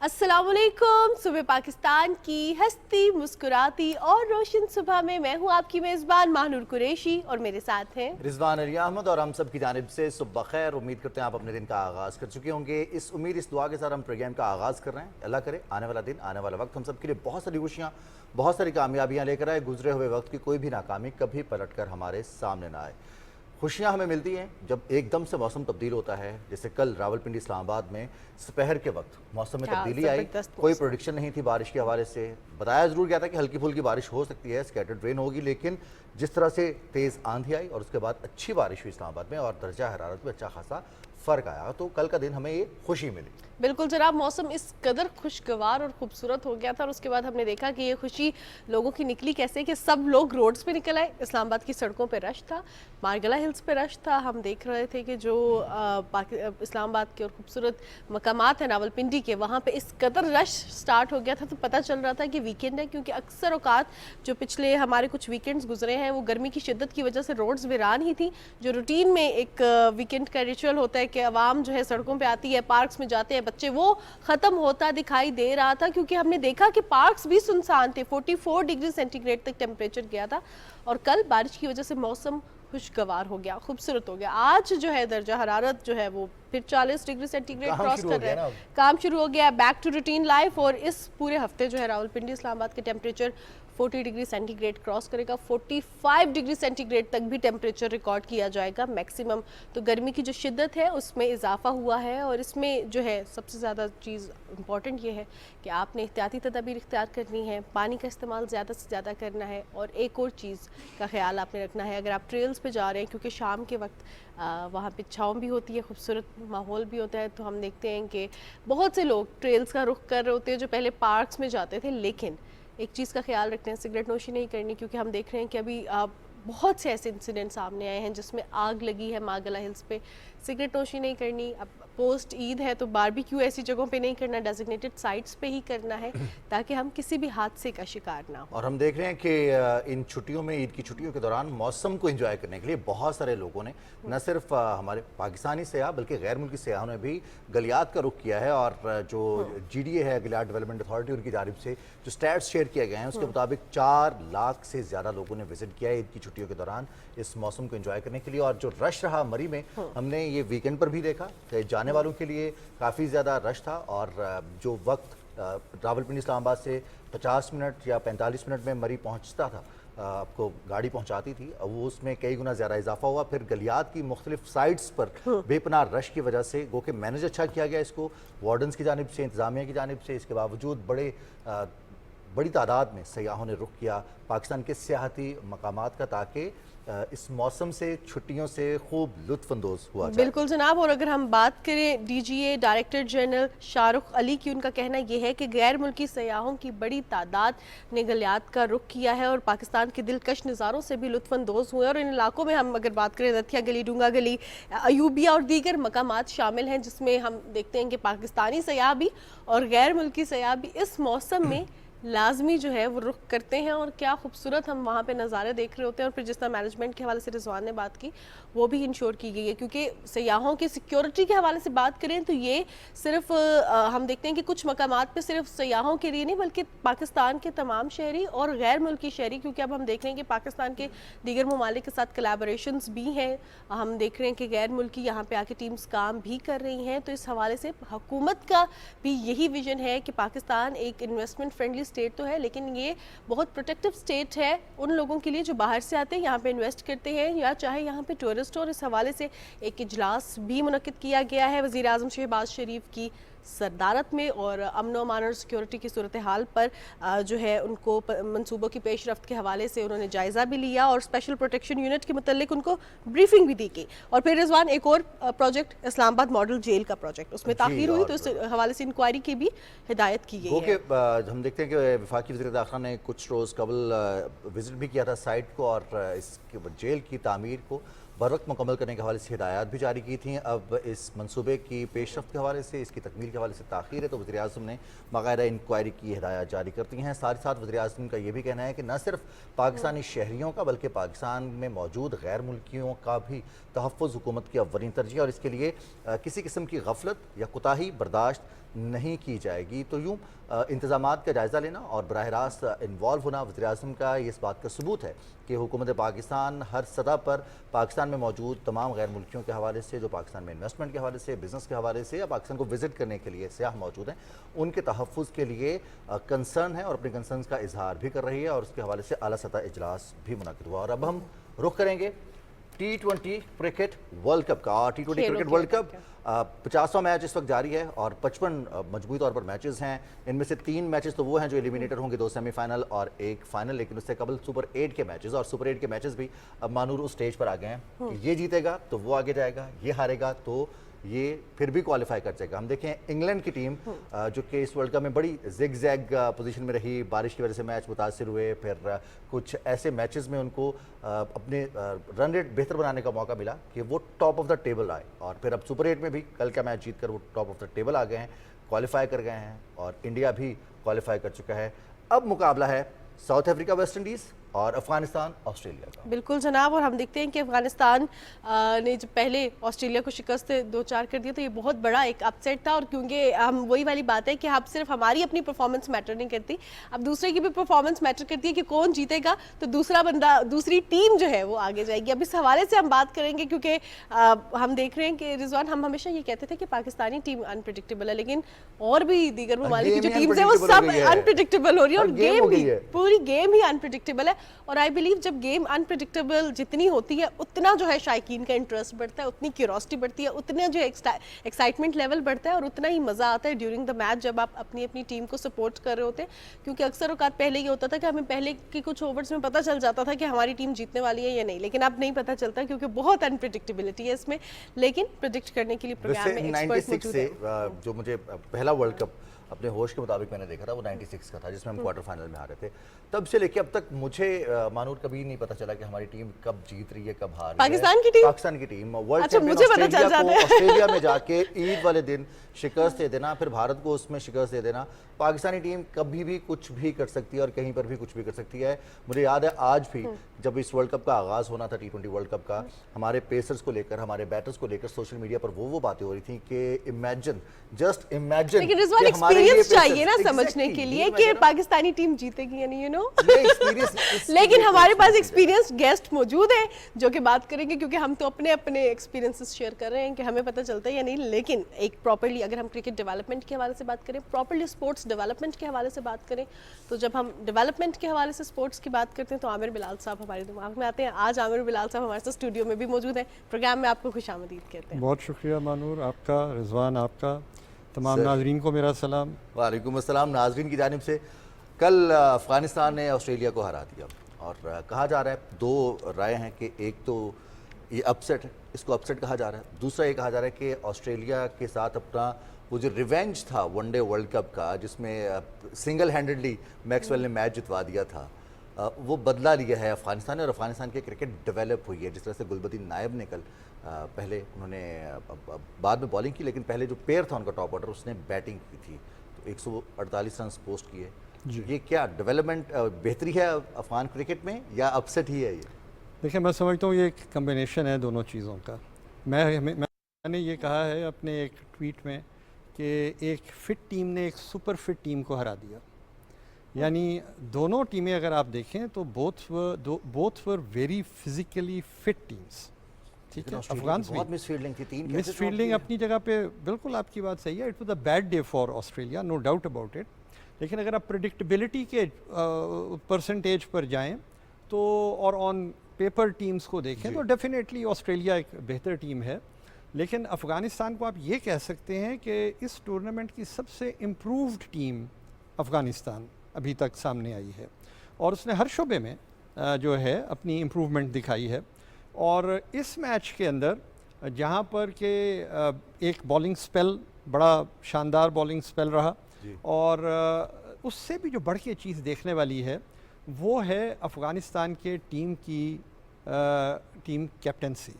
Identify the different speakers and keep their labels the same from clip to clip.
Speaker 1: अस्सलामुअलैकुम। सुबह पाकिस्तान की हंसती मुस्कुराती और रोशन सुबह में मैं हूं आपकी मेज़बान माहनूर कुरैशी और मेरे साथ हैं
Speaker 2: रिजवान अली अहमद। और हम सब की जानिब से सुबह खैर। उम्मीद करते हैं आप अपने दिन का आगाज़ कर चुके होंगे। इस उम्मीद इस दुआ के साथ हम प्रोग्राम का आगाज़ कर रहे हैं। अल्लाह करे आने वाला दिन आने वाला वक्त हम सब के लिए बहुत सारी खुशियाँ बहुत सारी कामयाबियाँ लेकर आए। गुजरे हुए वक्त की कोई भी नाकामी कभी पलट कर हमारे सामने ना आए। खुशियाँ हमें मिलती हैं जब एकदम से मौसम तब्दील होता है। जैसे कल रावलपिंडी इस्लामाबाद में दोपहर के वक्त मौसम में तब्दीली आई। कोई प्रोडिक्शन नहीं थी बारिश के हवाले से। बताया ज़रूर गया था कि हल्की फुल्की बारिश हो सकती है, स्कैटर्ड रेन होगी, लेकिन जिस तरह से तेज़ आंधी आई और उसके बाद अच्छी बारिश हुई इस्लामाबाद में और दर्जा हरारत में अच्छा खासा फ़र्क आया, तो कल का दिन हमें ये खुशी मिली।
Speaker 1: बिल्कुल जनाब, मौसम इस कदर खुशगवार और खूबसूरत हो गया था और उसके बाद हमने देखा कि ये खुशी लोगों की निकली कैसे कि सब लोग रोड्स पे निकल आए। इस्लामाबाद की सड़कों पे रश था, मारगला हिल्स पे रश था। हम देख रहे थे कि जो इस्लामाबाद के और खूबसूरत मकामात हैं रावलपिंडी के, वहाँ पे इस कदर रश स्टार्ट हो गया था तो पता चल रहा था कि वीकेंड है, क्योंकि अक्सर औकात जो पिछले हमारे कुछ वीकेंड्स गुजरे हैं वो गर्मी की शिद्दत की वजह से रोड्स वीरान ही थी। जो रूटीन में एक वीकेंड का रिचुअल होता है कि आवाम जो है सड़कों पर आती है, पार्क्स में जाते हैं बच्चे, वो ख़त्म होता दिखाई दे रहा था, क्योंकि हमने देखा कि पार्क्स भी सुनसान थे। 44 डिग्री सेंटीग्रेड तक टेम्परेचर गया था और कल बारिश की वजह से मौसम खुशगवार हो गया, खूबसूरत हो गया। आज जो है दर्जा हरारत जो है वो फिर 40 डिग्री सेंटीग्रेड क्रॉस कर रहा है। काम शुरू हो गया, बैक टू रूटीन लाइफ। और इस पूरे हफ्ते जो है रावलपिंडी इस्लामाबाद के टेम्परेचर 40 डिग्री सेंटीग्रेड क्रॉस करेगा। 45 डिग्री सेंटीग्रेड तक भी टेम्परेचर रिकॉर्ड किया जाएगा मैक्सिमम। तो गर्मी की जो शिद्दत है उसमें इजाफा हुआ है और इसमें जो है सबसे ज़्यादा चीज़ इम्पॉर्टेंट ये है कि आपने एहतियाती तदाबीर इख्तियार करनी है, पानी का इस्तेमाल ज़्यादा से ज़्यादा करना है और एक और चीज़ का ख्याल आपने रखना है। अगर आप ट्रेल्स पे जा रहे हैं, क्योंकि शाम के वक्त वहाँ पे छाँव भी होती है, खूबसूरत माहौल भी होता है, तो हम देखते हैं कि बहुत से लोग ट्रेल्स का रुख कर रहे होते हैं जो पहले पार्क्स में जाते थे। लेकिन एक चीज़ का ख्याल रखते हैं, सिगरेट नोशी नहीं करनी, क्योंकि हम देख रहे हैं कि अभी बहुत से ऐसे इंसिडेंट सामने आए हैं जिसमें आग लगी है मारगला हिल्स पे। सिगरेट नोशी नहीं करनी। अब पोस्ट ईद है तो बारबेक्यू ऐसी जगहों पे नहीं करना, डेजिग्नेटेड साइट्स पे ही करना है ताकि हम किसी भी हादसे का शिकार ना हो।
Speaker 2: और हम देख रहे हैं कि इन छुट्टियों में, ईद की छुट्टियों के दौरान मौसम को एंजॉय करने के लिए बहुत सारे लोगों ने न सिर्फ हमारे पाकिस्तानी सयाह बल्कि गैर मुल्की सयाहों ने भी गलियात का रुख किया है। और जो GDA है, गलियात डेवलपमेंट अथॉरिटी, उनकी जानिब से जो स्टैट्स शेयर किए गए हैं उसके मुताबिक 4 लाख से ज़्यादा लोगों ने विजिट किया है ईद की छुट्टियों के दौरान इस मौसम को एंजॉय करने के लिए। और जो रश रहा मरी में, हमने ये वीकेंड पर भी देखा कि जाने वालों के लिए काफ़ी ज़्यादा रश था। और जो वक्त रावलपिंडी इस्लामाबाद से 50 मिनट या 45 मिनट में मरी पहुंचता था, आपको गाड़ी पहुंचाती थी, वो उसमें कई गुना ज़्यादा इजाफा हुआ। फिर गलियात की मुख्तलिफ साइट्स पर बेपनाह रश की वजह से गो के मैनेज अच्छा किया गया इसको वार्डन्स की जानिब से, इंतज़ामिया की जानिब से। इसके बावजूद बड़ी तादाद में सयाहों ने रुख किया पाकिस्तान के सियाहती मकामात का, ताकि इस मौसम से, छुट्टियों से खूब लुत्फ़अंदोज़ हुआ जाए।
Speaker 1: बिल्कुल जनाब। और अगर हम बात करें DGA director general Shahrukh Ali की, उनका कहना यह है कि गैर मुल्की सयाहों की बड़ी तादाद ने गलियात का रुख किया है और पाकिस्तान के दिलकश नज़ारों से भी लुत्फ़अंदोज़ हुए। और इन इलाकों में हम अगर बात करें, रथिया गली, डूंगा गली, अयूबिया और दीगर मकामात शामिल हैं, जिसमें हम देखते हैं कि पाकिस्तानी सयाह भी और गैर मुल्की सयाह भी इस मौसम में लाजमी जो है वो रुख करते हैं। और क्या खूबसूरत हम वहाँ पे नज़ारे देख रहे होते हैं। और फिर जिस तरह मैनेजमेंट के हवाले से रिजवान ने बात की, वो भी इंश्योर की गई है, क्योंकि सयाहों की सिक्योरिटी के हवाले से बात करें तो ये सिर्फ हम देखते हैं कि कुछ मकामात पे सिर्फ सयाहों के लिए नहीं बल्कि पाकिस्तान के तमाम शहरी और गैर मुल्की शहरी, क्योंकि अब हम देख रहे हैं कि पाकिस्तान के दीगर ममालिक के साथ कोलैबोरेशंस भी हैं। हम देख रहे हैं कि गैर मुल्की यहाँ पे आके टीम्स काम भी कर रही हैं। तो इस हवाले से हुकूमत का भी यही विजन है कि पाकिस्तान एक इन्वेस्टमेंट फ्रेंडली स्टेट तो है, लेकिन ये बहुत प्रोटेक्टिव स्टेट है उन लोगों के लिए जो बाहर से आते हैं, यहाँ पे इन्वेस्ट करते हैं या चाहे यहाँ पे टूरिस्ट। और इस हवाले से एक इजलास भी मुनक्किद किया गया है वज़ीर आज़म शहबाज शरीफ की सरदारत में। और अमन अमान और सिक्योरिटी की सूरत हाल पर जो है उनको मंसूबों की पेशरफ्त के हवाले से उन्होंने जायज़ा भी लिया और स्पेशल प्रोटेक्शन यूनिट के मुतल्लिक उनको ब्रीफिंग भी दी गई। और फिर रिजवान, एक और प्रोजेक्ट इस्लामाबाद मॉडल जेल का प्रोजेक्ट, उसमें ताख़ीर हुई तो इस हवाले से इंक्वायरी की भी हिदायत की गई है।
Speaker 2: हम देखते हैं कि वफाकी वज़ीर दाखिला ने कुछ रोज़ कबल विजिट भी किया था साइट को और इस जेल की तामीर को बर वक्त मुकम्मल करने के हवाले से हिदायत भी जारी की थी। अब इस मनसूबे की पेशरफ्त के हवाले से, इसकी तकमील के हवाले से ताख़ीर है तो वज़ीर आज़म ने बाकायदा इंक्वायरी की हिदायत जारी कर दी हैं। साथ ही साथ वज़ीर आज़म का ये भी कहना है कि न सिर्फ पाकिस्तानी शहरियों का बल्कि पाकिस्तान में मौजूद गैर मुल्कियों का भी तहफ़्फ़ुज़ हुकूमत की अव्वलीन तरजीह है और इसके लिए किसी किस्म की गफलत या कोताही बर्दाश्त नहीं की जाएगी। तो यूँ इंतज़ामात का जायज़ा लेना और बराह रास्त इन्वॉल्व होना वज़ीर-ए-आज़म का ये इस बात का सबूत है कि हुकूमत पाकिस्तान हर सतह पर पाकिस्तान में मौजूद तमाम गैर मुल्कियों के हवाले से, जो पाकिस्तान में इन्वेस्टमेंट के हवाले से, बिज़नेस के हवाले से या पाकिस्तान को विज़िट करने के लिए सयाह मौजूद हैं, उनके तहफ़्फ़ुज़ के लिए कंसर्न है और अपने कंसर्न्स का इजहार भी कर रही है और उसके हवाले से आला सतह इजलास भी मुनक़िद हुआ। और अब हम रुख करेंगे T20 क्रिकेट वर्ल्ड कप का। और T20 क्रिकेट वर्ल्ड कप 50वां मैच इस वक्त जारी है और 55 मजबूती तौर पर मैचेस हैं। इनमें से 3 मैचेस तो वो हैं जो एलिमिनेटर होंगे, 2 सेमीफाइनल और 1 फाइनल। लेकिन उससे कबल सुपर 8 के मैचेस, और सुपर 8 के मैचेस भी अब मानूर उस स्टेज पर आ गए हैं कि ये जीतेगा तो वो आगे जाएगा, ये हारेगा तो ये फिर भी क्वालिफाई कर जाएगा। हम देखें इंग्लैंड की टीम जो कि इस वर्ल्ड कप में बड़ी जिग जैग पोजीशन में रही, बारिश की वजह से मैच मुतासिर हुए, फिर कुछ ऐसे मैचेस में उनको अपने रन रेट बेहतर बनाने का मौका मिला कि वो टॉप ऑफ द टेबल आए। और फिर अब सुपर 8 में भी कल का मैच जीत कर वो टॉप ऑफ द टेबल आ गए हैं, क्वालिफाई कर गए हैं और इंडिया भी क्वालिफाई कर चुका है। अब मुकाबला है साउथ अफ्रीका वेस्ट इंडीज़ और अफगानिस्तान ऑस्ट्रेलिया का।
Speaker 1: बिल्कुल जनाब, और हम देखते हैं कि अफगानिस्तान ने जब पहले ऑस्ट्रेलिया को शिकस्त 2-4 कर दिया तो ये बहुत बड़ा एक अपसेट था। और क्योंकि हम वही वाली बात है कि अब सिर्फ हमारी अपनी परफॉर्मेंस मैटर नहीं करती, अब दूसरे की भी परफॉर्मेंस मैटर करती है कि कौन जीतेगा तो दूसरा बंदा, दूसरी टीम जो है वो आगे जाएगी। अब इस हवाले से हम बात करेंगे क्योंकि हम देख रहे हैं कि रिजवान, हम हमेशा ये कहते थे कि पाकिस्तानी टीम अनप्रिडिक्टेबल है, लेकिन और भी दीगर ममालिक की जो टीम्स है वो सब अनप्रिडिक्टेबल हो रही है और गेम भी, पूरी गेम ही अनप्रिडिक्टेबल है। और आई बिलीव जब गेम अनप्रिडिक्टेबल जितनी होती है उतना जो है शायकीन का इंटरेस्ट बढ़ता है, उतनी क्यूरोसिटी बढ़ती है, उतना जो एक्साइटमेंट लेवल बढ़ता है और उतना ही मज़ा आता है ड्यूरिंग द मैच जब आप अपनी अपनी टीम को सपोर्ट कर रहे होते हैं। क्योंकि अक्सर औकात पहले ये होता था कि हमें पहले के कुछ ओवर्स में पता चल जाता था कि हमारी टीम जीतने वाली है या नहीं, लेकिन अब नहीं पता चलता क्योंकि बहुत अनप्रिडिक्टेबिलिटी है इसमें। लेकिन प्रिडिक्ट करने के लिए प्रोग्राम में एक्सपर्ट मौजूद है।
Speaker 2: जो मुझे पहला वर्ल्ड कप अपने होश के मुताबिक मैंने देखा था वो 96 का था, जिसमें हम क्वार्टर फाइनल में हारे थे। तब से लेके अब तक मुझे मानूर कभी नहीं पता चला कि हमारी टीम कब जीत रही है, कब हार रही है। पाकिस्तान की टीम वर्ल्ड चैंपियन ऑस्ट्रेलिया में जाके ईद वाले दिन शिकस्त दे देना, फिर भारत को उसमें शिकस्त दे देना। पाकिस्तानी टीम कभी भी कुछ भी कर सकती है और कहीं पर भी कुछ भी कर सकती है। मुझे याद है आज भी जब इस वर्ल्ड कप का आगाज़ होना था, T20 वर्ल्ड कप का, हमारे पेसर्स को लेकर, हमारे बैटर्स को लेकर सोशल मीडिया पर वो बातें हो रही थी कि इमेजिन, जस्ट इमेजिन,
Speaker 1: लेकिन रिजवान एक्सपीरियंस चाहिए ना समझने के लिए कि पाकिस्तानी टीम जीतेगी या नहीं, यू नो। लेकिन हमारे पास एक्सपीरियंस गेस्ट मौजूद है जो कि बात करेंगे, क्योंकि हम तो अपने अपने एक्सपीरियंसेस शेयर कर रहे हैं कि हमें पता चलता है या नहीं। लेकिन एक प्रॉपर्ली अगर हम क्रिकेट डेवलपमेंट के हवाले से बात करें, प्रॉपर्ली स्पोर्ट्स डेवलपमेंट के हवाले से बात करें, तो जब हम डेवलपमेंट के हवाले से स्पोर्ट्स की बात करते हैं तो आमिर बिलाल साहब हमारे दिमाग में आते हैं। आज आमिर बिलाल साहब हमारे साथ स्टूडियो में भी मौजूद है, प्रोग्राम में आपको खुशामदीद कहते हैं।
Speaker 3: बहुत शुक्रिया मानूर आपका, रिजवान आपका, तमाम नाजरीन को मेरा सलाम।
Speaker 2: वालेकुम अस्सलाम। नाजरीन की जानिब से कल अफगानिस्तान ने ऑस्ट्रेलिया को हरा दिया और कहा जा रहा है, दो राय हैं कि एक तो ये अपसेट है, इसको अपसेट कहा जा रहा है, दूसरा ये कहा जा रहा है कि ऑस्ट्रेलिया के साथ अपना वो जो रिवेंज था वनडे वर्ल्ड कप का, जिसमें सिंगल हैंडेडली मैक्सवेल ने मैच जितवा दिया था, वो बदला लिया है अफगानिस्तान ने और अफगानिस्तान की क्रिकेट डेवलप हुई है। जिस तरह से गुलबदीन नायब ने कल पहले उन्होंने बाद में बॉलिंग की, लेकिन पहले जो पेयर था उनका टॉप ऑर्डर, उसने बैटिंग की थी तो 148 रन पोस्ट किए। ये क्या डेवलपमेंट बेहतरी है अफगान क्रिकेट में या अपसेट ही है ये?
Speaker 3: देखिए, मैं समझता हूँ ये एक कम्बिनेशन है दोनों चीज़ों का। मैंने ये कहा है अपने एक ट्वीट में कि एक फ़िट टीम ने एक सुपर फिट टीम को हरा दिया। यानी दोनों टीमें अगर आप देखें तो both were very physically fit teams. ठीक है, अफगान
Speaker 2: बहुत मिसफील्डिंग थी, 3
Speaker 3: मिसफील्डिंग अपनी जगह पे बिल्कुल आपकी बात सही है। It was a bad day for Australia, no doubt about it. लेकिन अगर आप प्रेडिक्टेबिलिटी के परसेंटेज पर जाएं तो और ऑन पेपर टीम्स को देखें तो डेफिनेटली ऑस्ट्रेलिया एक बेहतर टीम है। लेकिन अफ़गानिस्तान को आप ये कह सकते हैं कि इस टूर्नामेंट की सबसे इम्प्रूव्ड टीम अफ़गानिस्तान अभी तक सामने आई है और उसने हर शोबे में जो है अपनी इम्प्रूवमेंट दिखाई है। और इस मैच के अंदर जहाँ पर के एक बॉलिंग स्पेल, बड़ा शानदार बॉलिंग स्पेल रहा, और उससे भी जो बढ़ के चीज़ देखने वाली है वो है अफ़गानिस्तान के टीम कैप्टनसी।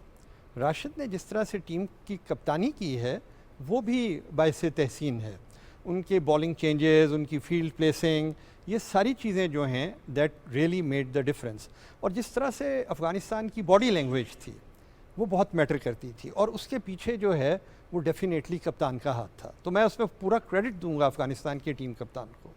Speaker 3: राशिद ने जिस तरह से टीम की कप्तानी की है वो भी बाइसे तहसीन है। उनके बॉलिंग चेंजेस, उनकी फील्ड प्लेसिंग, ये सारी चीज़ें जो हैं that really made the difference. और जिस तरह से अफ़गानिस्तान की बॉडी लैंग्वेज थी वो बहुत मैटर करती थी, और उसके पीछे जो है वो डेफिनेटली कप्तान का हाथ था। तो मैं उसमें पूरा क्रेडिट दूंगा अफ़गानिस्तान की टीम कप्तान को।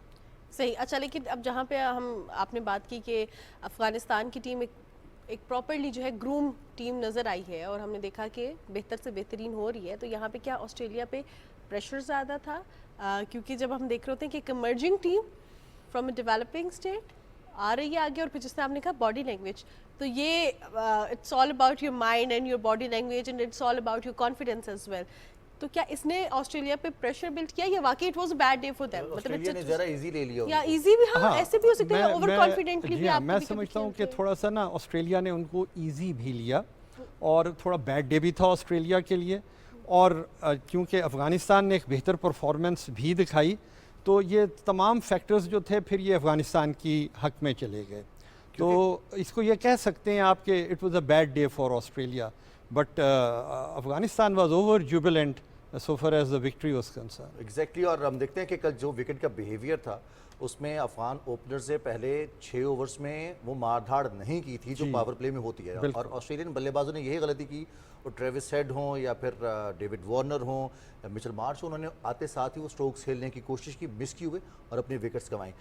Speaker 1: सही। अच्छा, लेकिन अब जहाँ पे आपने बात की कि अफ़गानिस्तान की टीम एक प्रॉपरली जो है ग्रूम टीम नज़र आई है और हमने देखा कि बेहतर से बेहतरीन हो रही है, तो यहाँ पे क्या ऑस्ट्रेलिया पे प्रेशर ज़्यादा था? क्योंकि जब हम देख रहे होते हैं कि एक emerging team from a developing state आ रही है आगे, और फिर जिसने आपने कहा बॉडी लैंग्वेज, तो ये it's all about your mind and your body language and it's all about your confidence as well. तो क्या इसने ऑस्ट्रेलिया पे प्रेशर बिल्ड किया या वाकई it was a bad day for them?
Speaker 2: Australia ने जरा इजी ले लिया
Speaker 1: या
Speaker 2: उनको।
Speaker 1: इजी भी, हाँ,
Speaker 3: हाँ,
Speaker 1: ऐसे भी हो सकता है, ओवर
Speaker 3: मैं-
Speaker 1: कॉन्फिडेंटली
Speaker 3: जी
Speaker 1: भी
Speaker 3: हाँ,
Speaker 1: आप
Speaker 3: मैं
Speaker 1: कभी-कभी
Speaker 3: समझता हूँ कि
Speaker 1: खेलते हैं।
Speaker 3: थोड़ा सा ना ऑस्ट्रेलिया ने उनको इजी भी लिया, और थोड़ा बैड डे भी था ऑस्ट्रेलिया के लिए। और क्योंकि अफ़गानिस्तान ने एक बेहतर परफॉर्मेंस भी दिखाई, तो ये तमाम फैक्टर्स जो थे फिर ये अफ़गानिस्तान की हक में चले गए। तो इसको ये कह सकते हैं आप कि it was a bad day for Australia, but Afghanistan was over Jubilant so far as the victory was concerned.
Speaker 2: Exactly और हम देखते हैं कि कल जो विकेट का बिहेवियर था उसमें अफगान ओपनर से पहले 6 ओवर्स में वो मारधाड़ नहीं की थी जो पावर प्ले में होती है, और ऑस्ट्रेलियन बल्लेबाजों ने यही गलती की। वो ट्रेविस हेड हों या फिर डेविड वार्नर हों या मिचेल मार्श, उन्होंने आते साथ ही वो स्ट्रोक्स खेलने की कोशिश की, मिस की हुए और अपने विकेट्स गंवाई।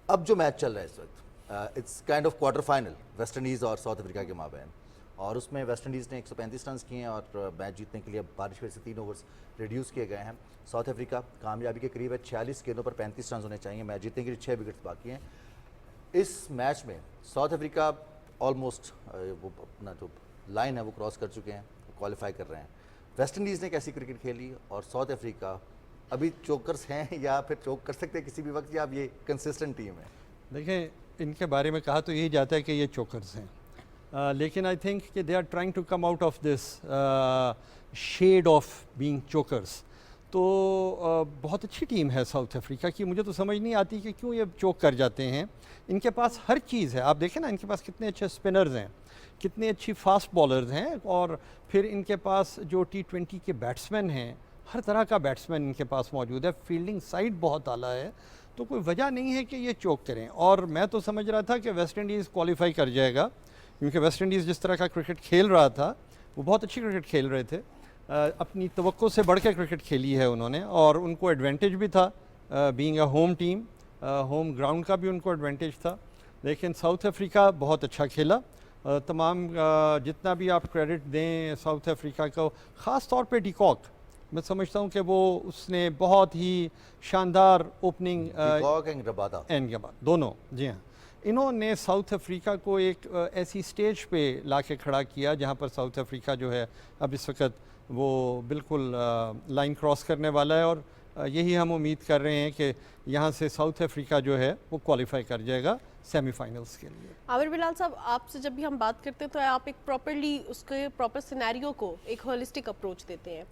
Speaker 2: अब जो मैच चल रहा है इस वक्त, it's kind of quarter final West Indies और साउथ अफ्रीका के माबैन, और उसमें वेस्ट इंडीज़ ने 135 रन किए हैं और मैच जीतने के लिए अब बारिश वजह से 3 ओवर्स रिड्यूस किए गए हैं। साउथ अफ्रीका कामयाबी के करीब है, 46 गेंदों पर 35 रन होने चाहिए, मैच जीतने के लिए 6 विकेट्स बाकी हैं। इस मैच में साउथ अफ्रीका ऑलमोस्ट वो अपना जो लाइन है वो क्रॉस कर चुके हैं, क्वालिफाई कर रहे हैं। वेस्ट इंडीज़ ने कैसी क्रिकेट खेली और साउथ अफ्रीका अभी चोकर्स हैं या फिर चोक कर सकते हैं किसी भी वक्त, या अब ये कंसिस्टेंट टीम है?
Speaker 3: देखिए, इनके बारे में कहा तो यही जाता है कि ये चोकर्स हैं, लेकिन आई थिंक कि they are trying to come out of this shade of being chokers. तो बहुत अच्छी टीम है साउथ अफ्रीका की, मुझे तो समझ नहीं आती कि क्यों ये चोक कर जाते हैं। इनके पास हर चीज़ है, आप देखें ना, इनके पास कितने अच्छे स्पिनर्स हैं, कितनी अच्छी फास्ट बॉलर्स हैं, और फिर इनके पास जो T20 के बैट्समैन हैं, हर तरह का बैट्समैन इनके पास मौजूद है, फील्डिंग साइड बहुत आला है, तो कोई वजह नहीं है कि ये चोक करें। और मैं तो समझ रहा था कि वेस्ट इंडीज़ क्वालिफाई कर जाएगा, क्योंकि वेस्ट इंडीज़ जिस तरह का क्रिकेट खेल रहा था वो बहुत अच्छी क्रिकेट खेल रहे थे, अपनी तवक्को से बढ़ के क्रिकेट खेली है उन्होंने, और उनको एडवांटेज भी था being a home team, home ground का भी उनको एडवांटेज था। लेकिन साउथ अफ्रीका बहुत अच्छा खेला, तमाम जितना भी आप क्रेडिट दें साउथ अफ्रीका को, ख़ास तौर पे डिकॉक, मैं समझता हूँ कि वो उसने बहुत ही शानदार ओपनिंग एंड दोनों, जी हाँ, इन्होंने साउथ अफ्रीका को एक ऐसी स्टेज पे लाके खड़ा किया जहाँ पर साउथ अफ्रीका जो है अब इस वक्त वो बिल्कुल लाइन क्रॉस करने वाला है, और यही हम उम्मीद कर रहे हैं कि यहाँ से साउथ अफ्रीका जो है वो क्वालिफाई कर जाएगा सेमीफाइनल्स के लिए।
Speaker 1: आमिर बिलाल साहब, आपसे जब भी हम बात करते हैं तो आप एक प्रॉपरली उसके प्रॉपर सिनेरियो को एक होलिस्टिक अप्रोच देते हैं।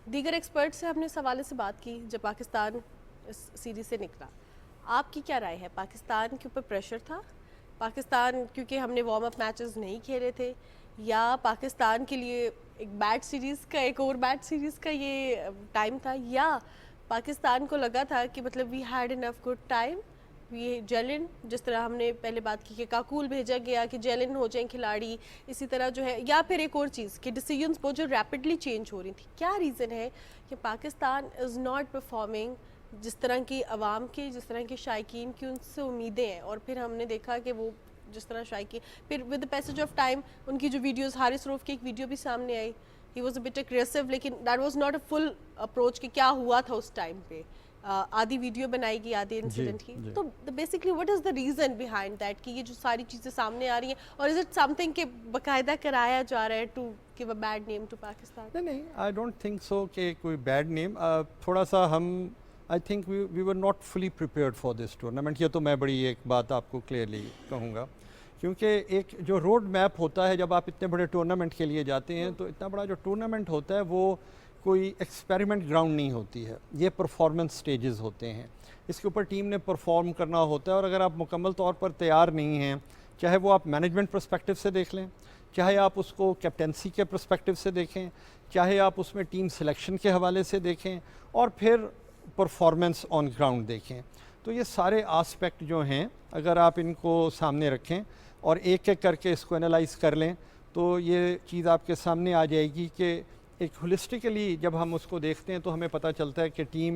Speaker 1: दीगर एक्सपर्ट से हमने इस हवाले से बात की जब पाकिस्तान इस सीरीज से निकला, आपकी क्या राय है? पाकिस्तान के ऊपर प्रेशर था, पाकिस्तान क्योंकि हमने वार्म अप मैचेस नहीं खेले थे, या पाकिस्तान के लिए एक बैड सीरीज़ का, एक और बैड सीरीज़ का ये टाइम था, या पाकिस्तान को लगा था कि मतलब we had enough good time, ये जेलिन, जिस तरह हमने पहले बात की कि काकूल भेजा गया कि जेलिन हो जाए खिलाड़ी, इसी तरह जो है, या फिर एक और चीज़ कि डिसीजंस बहुत जो रैपिडली चेंज हो रही थी, क्या रीज़न है कि पाकिस्तान इज़ नॉट परफॉर्मिंग जिस तरह की आवाम की, जिस तरह के शायकीन की उनसे उम्मीदें हैं? और फिर हमने देखा कि वो जिस तरह शायकी, फिर with the passage of time उनकी जो वीडियोस, हारिस रऊफ की एक वीडियो भी सामने आई, he was a bit aggressive, लेकिन that was not a full approach कि क्या हुआ था उस टाइम पे। आधी वीडियो बनाई गई, आधी इंसिडेंट की, तो basically what is the reason behind that कि ये जो सारी चीज़ें सामने आ रही हैं, और इज़ इट समथिंग कि बाकायदा कराया जा रहा है to give a bad name to Pakistan?
Speaker 3: नहीं, आई डोंट थिंक सो कि कोई बैड नेम, थोड़ा सा हम I think we were not fully prepared for this tournament, ये तो मैं बड़ी एक बात आपको क्लियरली कहूँगा, क्योंकि एक जो रोड मैप होता है जब आप इतने बड़े टूर्नामेंट के लिए जाते हैं, तो इतना बड़ा जो टूर्नामेंट होता है वो कोई एक्सपेरिमेंट ग्राउंड नहीं होती है, ये परफॉर्मेंस स्टेजेस होते हैं, इसके ऊपर टीम ने परफॉर्म करना होता है, और अगर आप मुकम्मल तौर पर तैयार नहीं हैं, चाहे वो आप मैनेजमेंट पर्सपेक्टिव से देख लें, चाहे आप उसको कैप्टेंसी के पर्सपेक्टिव से देखें, चाहे आप उसमें टीम सिलेक्शन के हवाले से देखें, और फिर परफॉर्मेंस ऑन ग्राउंड देखें, तो ये सारे आस्पेक्ट जो हैं अगर आप इनको सामने रखें और एक एक करके इसको एनालाइज कर लें, तो ये चीज़ आपके सामने आ जाएगी कि एक होलिस्टिकली जब हम उसको देखते हैं तो हमें पता चलता है कि टीम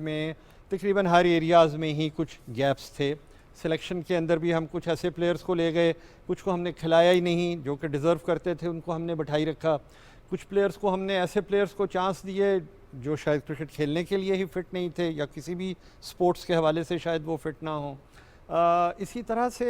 Speaker 3: में तकरीबन हर एरियाज़ में ही कुछ गैप्स थे। सिलेक्शन के अंदर भी हम कुछ ऐसे प्लेयर्स को ले गए, कुछ को हमने खिलाया ही नहीं, जो कि डिज़र्व करते थे उनको हमने बैठाई रखा। कुछ प्लेयर्स को हमने ऐसे प्लेयर्स को चांस दिए जो शायद क्रिकेट खेलने के लिए ही फ़िट नहीं थे या किसी भी स्पोर्ट्स के हवाले से शायद वो फ़िट ना हो। इसी तरह से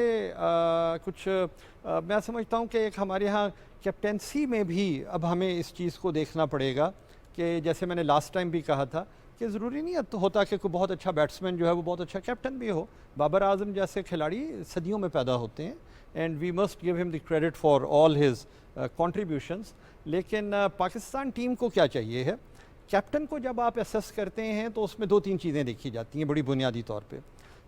Speaker 3: मैं समझता हूँ कि एक हमारे यहाँ कैप्टेंसी में भी अब हमें इस चीज़ को देखना पड़ेगा कि जैसे मैंने लास्ट टाइम भी कहा था कि ज़रूरी नहीं होता कि कोई बहुत अच्छा बैट्समैन जो है वो बहुत अच्छा कैप्टन भी हो। बाबर आजम जैसे खिलाड़ी सदियों में पैदा होते हैं and we must give him the credit for all his contributions. लेकिन पाकिस्तान टीम को क्या चाहिए है, कैप्टन को जब आप असेस करते हैं तो उसमें 2-3 चीज़ें देखी जाती हैं बड़ी बुनियादी तौर पे।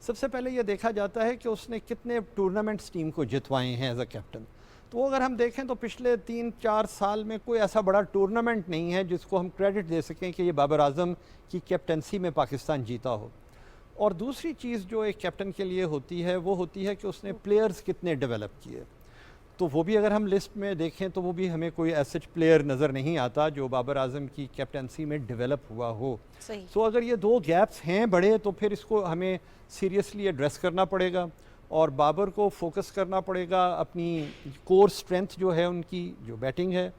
Speaker 3: सबसे पहले ये देखा जाता है कि उसने कितने टूर्नामेंट्स टीम को जितवाए हैं एज अ कैप्टन। तो अगर हम देखें तो पिछले 3-4 साल में कोई ऐसा बड़ा टूर्नामेंट नहीं है जिसको हम क्रेडिट दे सकें कि ये बाबर आजम की कैप्टनसी में पाकिस्तान जीता हो। और दूसरी चीज़ जो एक कैप्टन के लिए होती है वो होती है कि उसने प्लेयर्स कितने डेवलप किए। तो वो भी अगर हम लिस्ट में देखें तो वो भी हमें कोई ऐसा प्लेयर नज़र नहीं आता जो बाबर आजम की कैप्टनसी में डेवलप हुआ हो।
Speaker 1: सही।
Speaker 3: सो अगर ये 2 गैप्स हैं बड़े तो फिर इसको हमें सीरियसली एड्रेस करना पड़ेगा और बाबर को फोकस करना पड़ेगा अपनी कोर स्ट्रेंथ जो है उनकी जो बैटिंग है।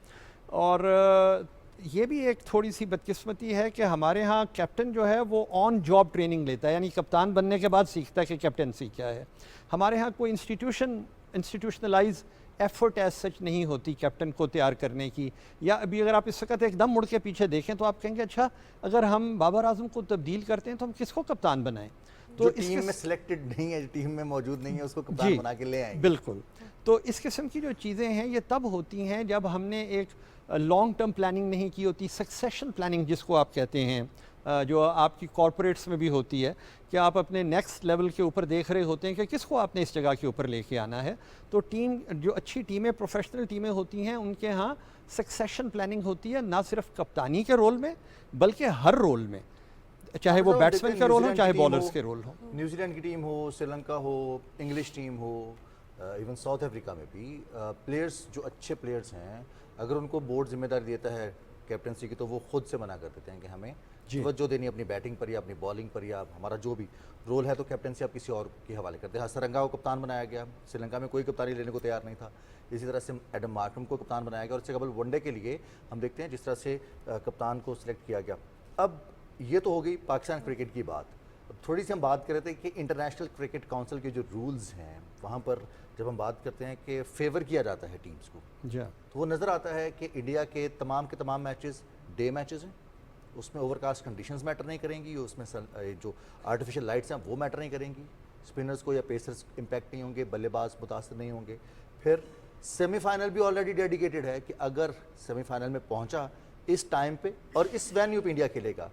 Speaker 3: और ये भी एक थोड़ी सी बदकिस्मती है कि हमारे यहाँ कैप्टन जो है वो ऑन जॉब ट्रेनिंग लेता है, यानी कप्तान बनने के बाद सीखता है कि कैप्टनसी क्या है। हमारे यहाँ कोई इंस्टीट्यूशनलाइज एफर्ट एज सच नहीं होती कैप्टन को तैयार करने की। या अभी अगर आप इस वक्त एकदम मुड़ के पीछे देखें तो आप कहेंगे अच्छा अगर हम बाबर आजम को तब्दील करते हैं तो हम किसको कप्तान बनाएं।
Speaker 2: तो टीम में सिलेक्टेड नहीं है, टीम में मौजूद नहीं है, उसको कप्तान बना के ले आएंगे।
Speaker 3: बिल्कुल। तो इस किस्म की जो चीज़ें हैं ये तब होती हैं जब हमने एक लॉन्ग टर्म प्लानिंग नहीं की होती, सक्सेशन प्लानिंग जिसको आप कहते हैं, जो आपकी कॉरपोरेट्स में भी होती है कि आप अपने नेक्स्ट लेवल के ऊपर देख रहे होते हैं कि किसको आपने इस जगह के ऊपर लेके आना है। तो टीम जो अच्छी टीमें, प्रोफेशनल टीमें होती हैं उनके यहाँ सक्सेशन प्लानिंग होती है, ना सिर्फ कप्तानी के रोल में बल्कि हर रोल में, चाहे वो बैट्समैन का रोल हो चाहे बॉलर्स के रोल हो।
Speaker 2: न्यूजीलैंड की टीम हो, श्रीलंका हो, इंग्लिश टीम हो, इवन साउथ अफ्रीका में भी प्लेयर्स जो अच्छे प्लेयर्स हैं अगर उनको बोर्ड जिम्मेदारी देता है कैप्टनसी की तो वो खुद से मना कर देते हैं कि हमें तवज्जो देनी अपनी बैटिंग पर या अपनी बॉलिंग पर या हमारा जो भी रोल है तो कैप्टनसी आप किसी और के हवाले करते हैं। हसरंगा को कप्तान बनाया गया, श्रीलंका में कोई कप्तानी लेने को तैयार नहीं था। इसी तरह से एडम मार्करम को कप्तान बनाया गया और इससे कबल वनडे के लिए हम देखते हैं जिस तरह से कप्तान को सिलेक्ट किया गया। अब ये तो हो गई पाकिस्तान क्रिकेट की बात। थोड़ी सी हम बात कर रहे थे कि इंटरनेशनल क्रिकेट काउंसिल के जो रूल्स हैं वहाँ पर जब हम बात करते हैं कि फेवर किया जाता है टीम्स को, तो वो नज़र आता है कि इंडिया के तमाम मैचेस डे मैचेस हैं, उसमें ओवरकास्ट कंडीशंस मैटर नहीं करेंगी, उसमें जो आर्टिफिशियल लाइट्स हैं वो मैटर नहीं करेंगी, स्पिनर्स को या पेसर्स इम्पैक्ट नहीं होंगे, बल्लेबाज मुतासर नहीं होंगे। फिर सेमीफाइनल भी ऑलरेडी डेडिकेटेड है कि अगर सेमीफाइनल में पहुंचा इस टाइम पे और इस वेन्यू पे इंडिया खेलेगा,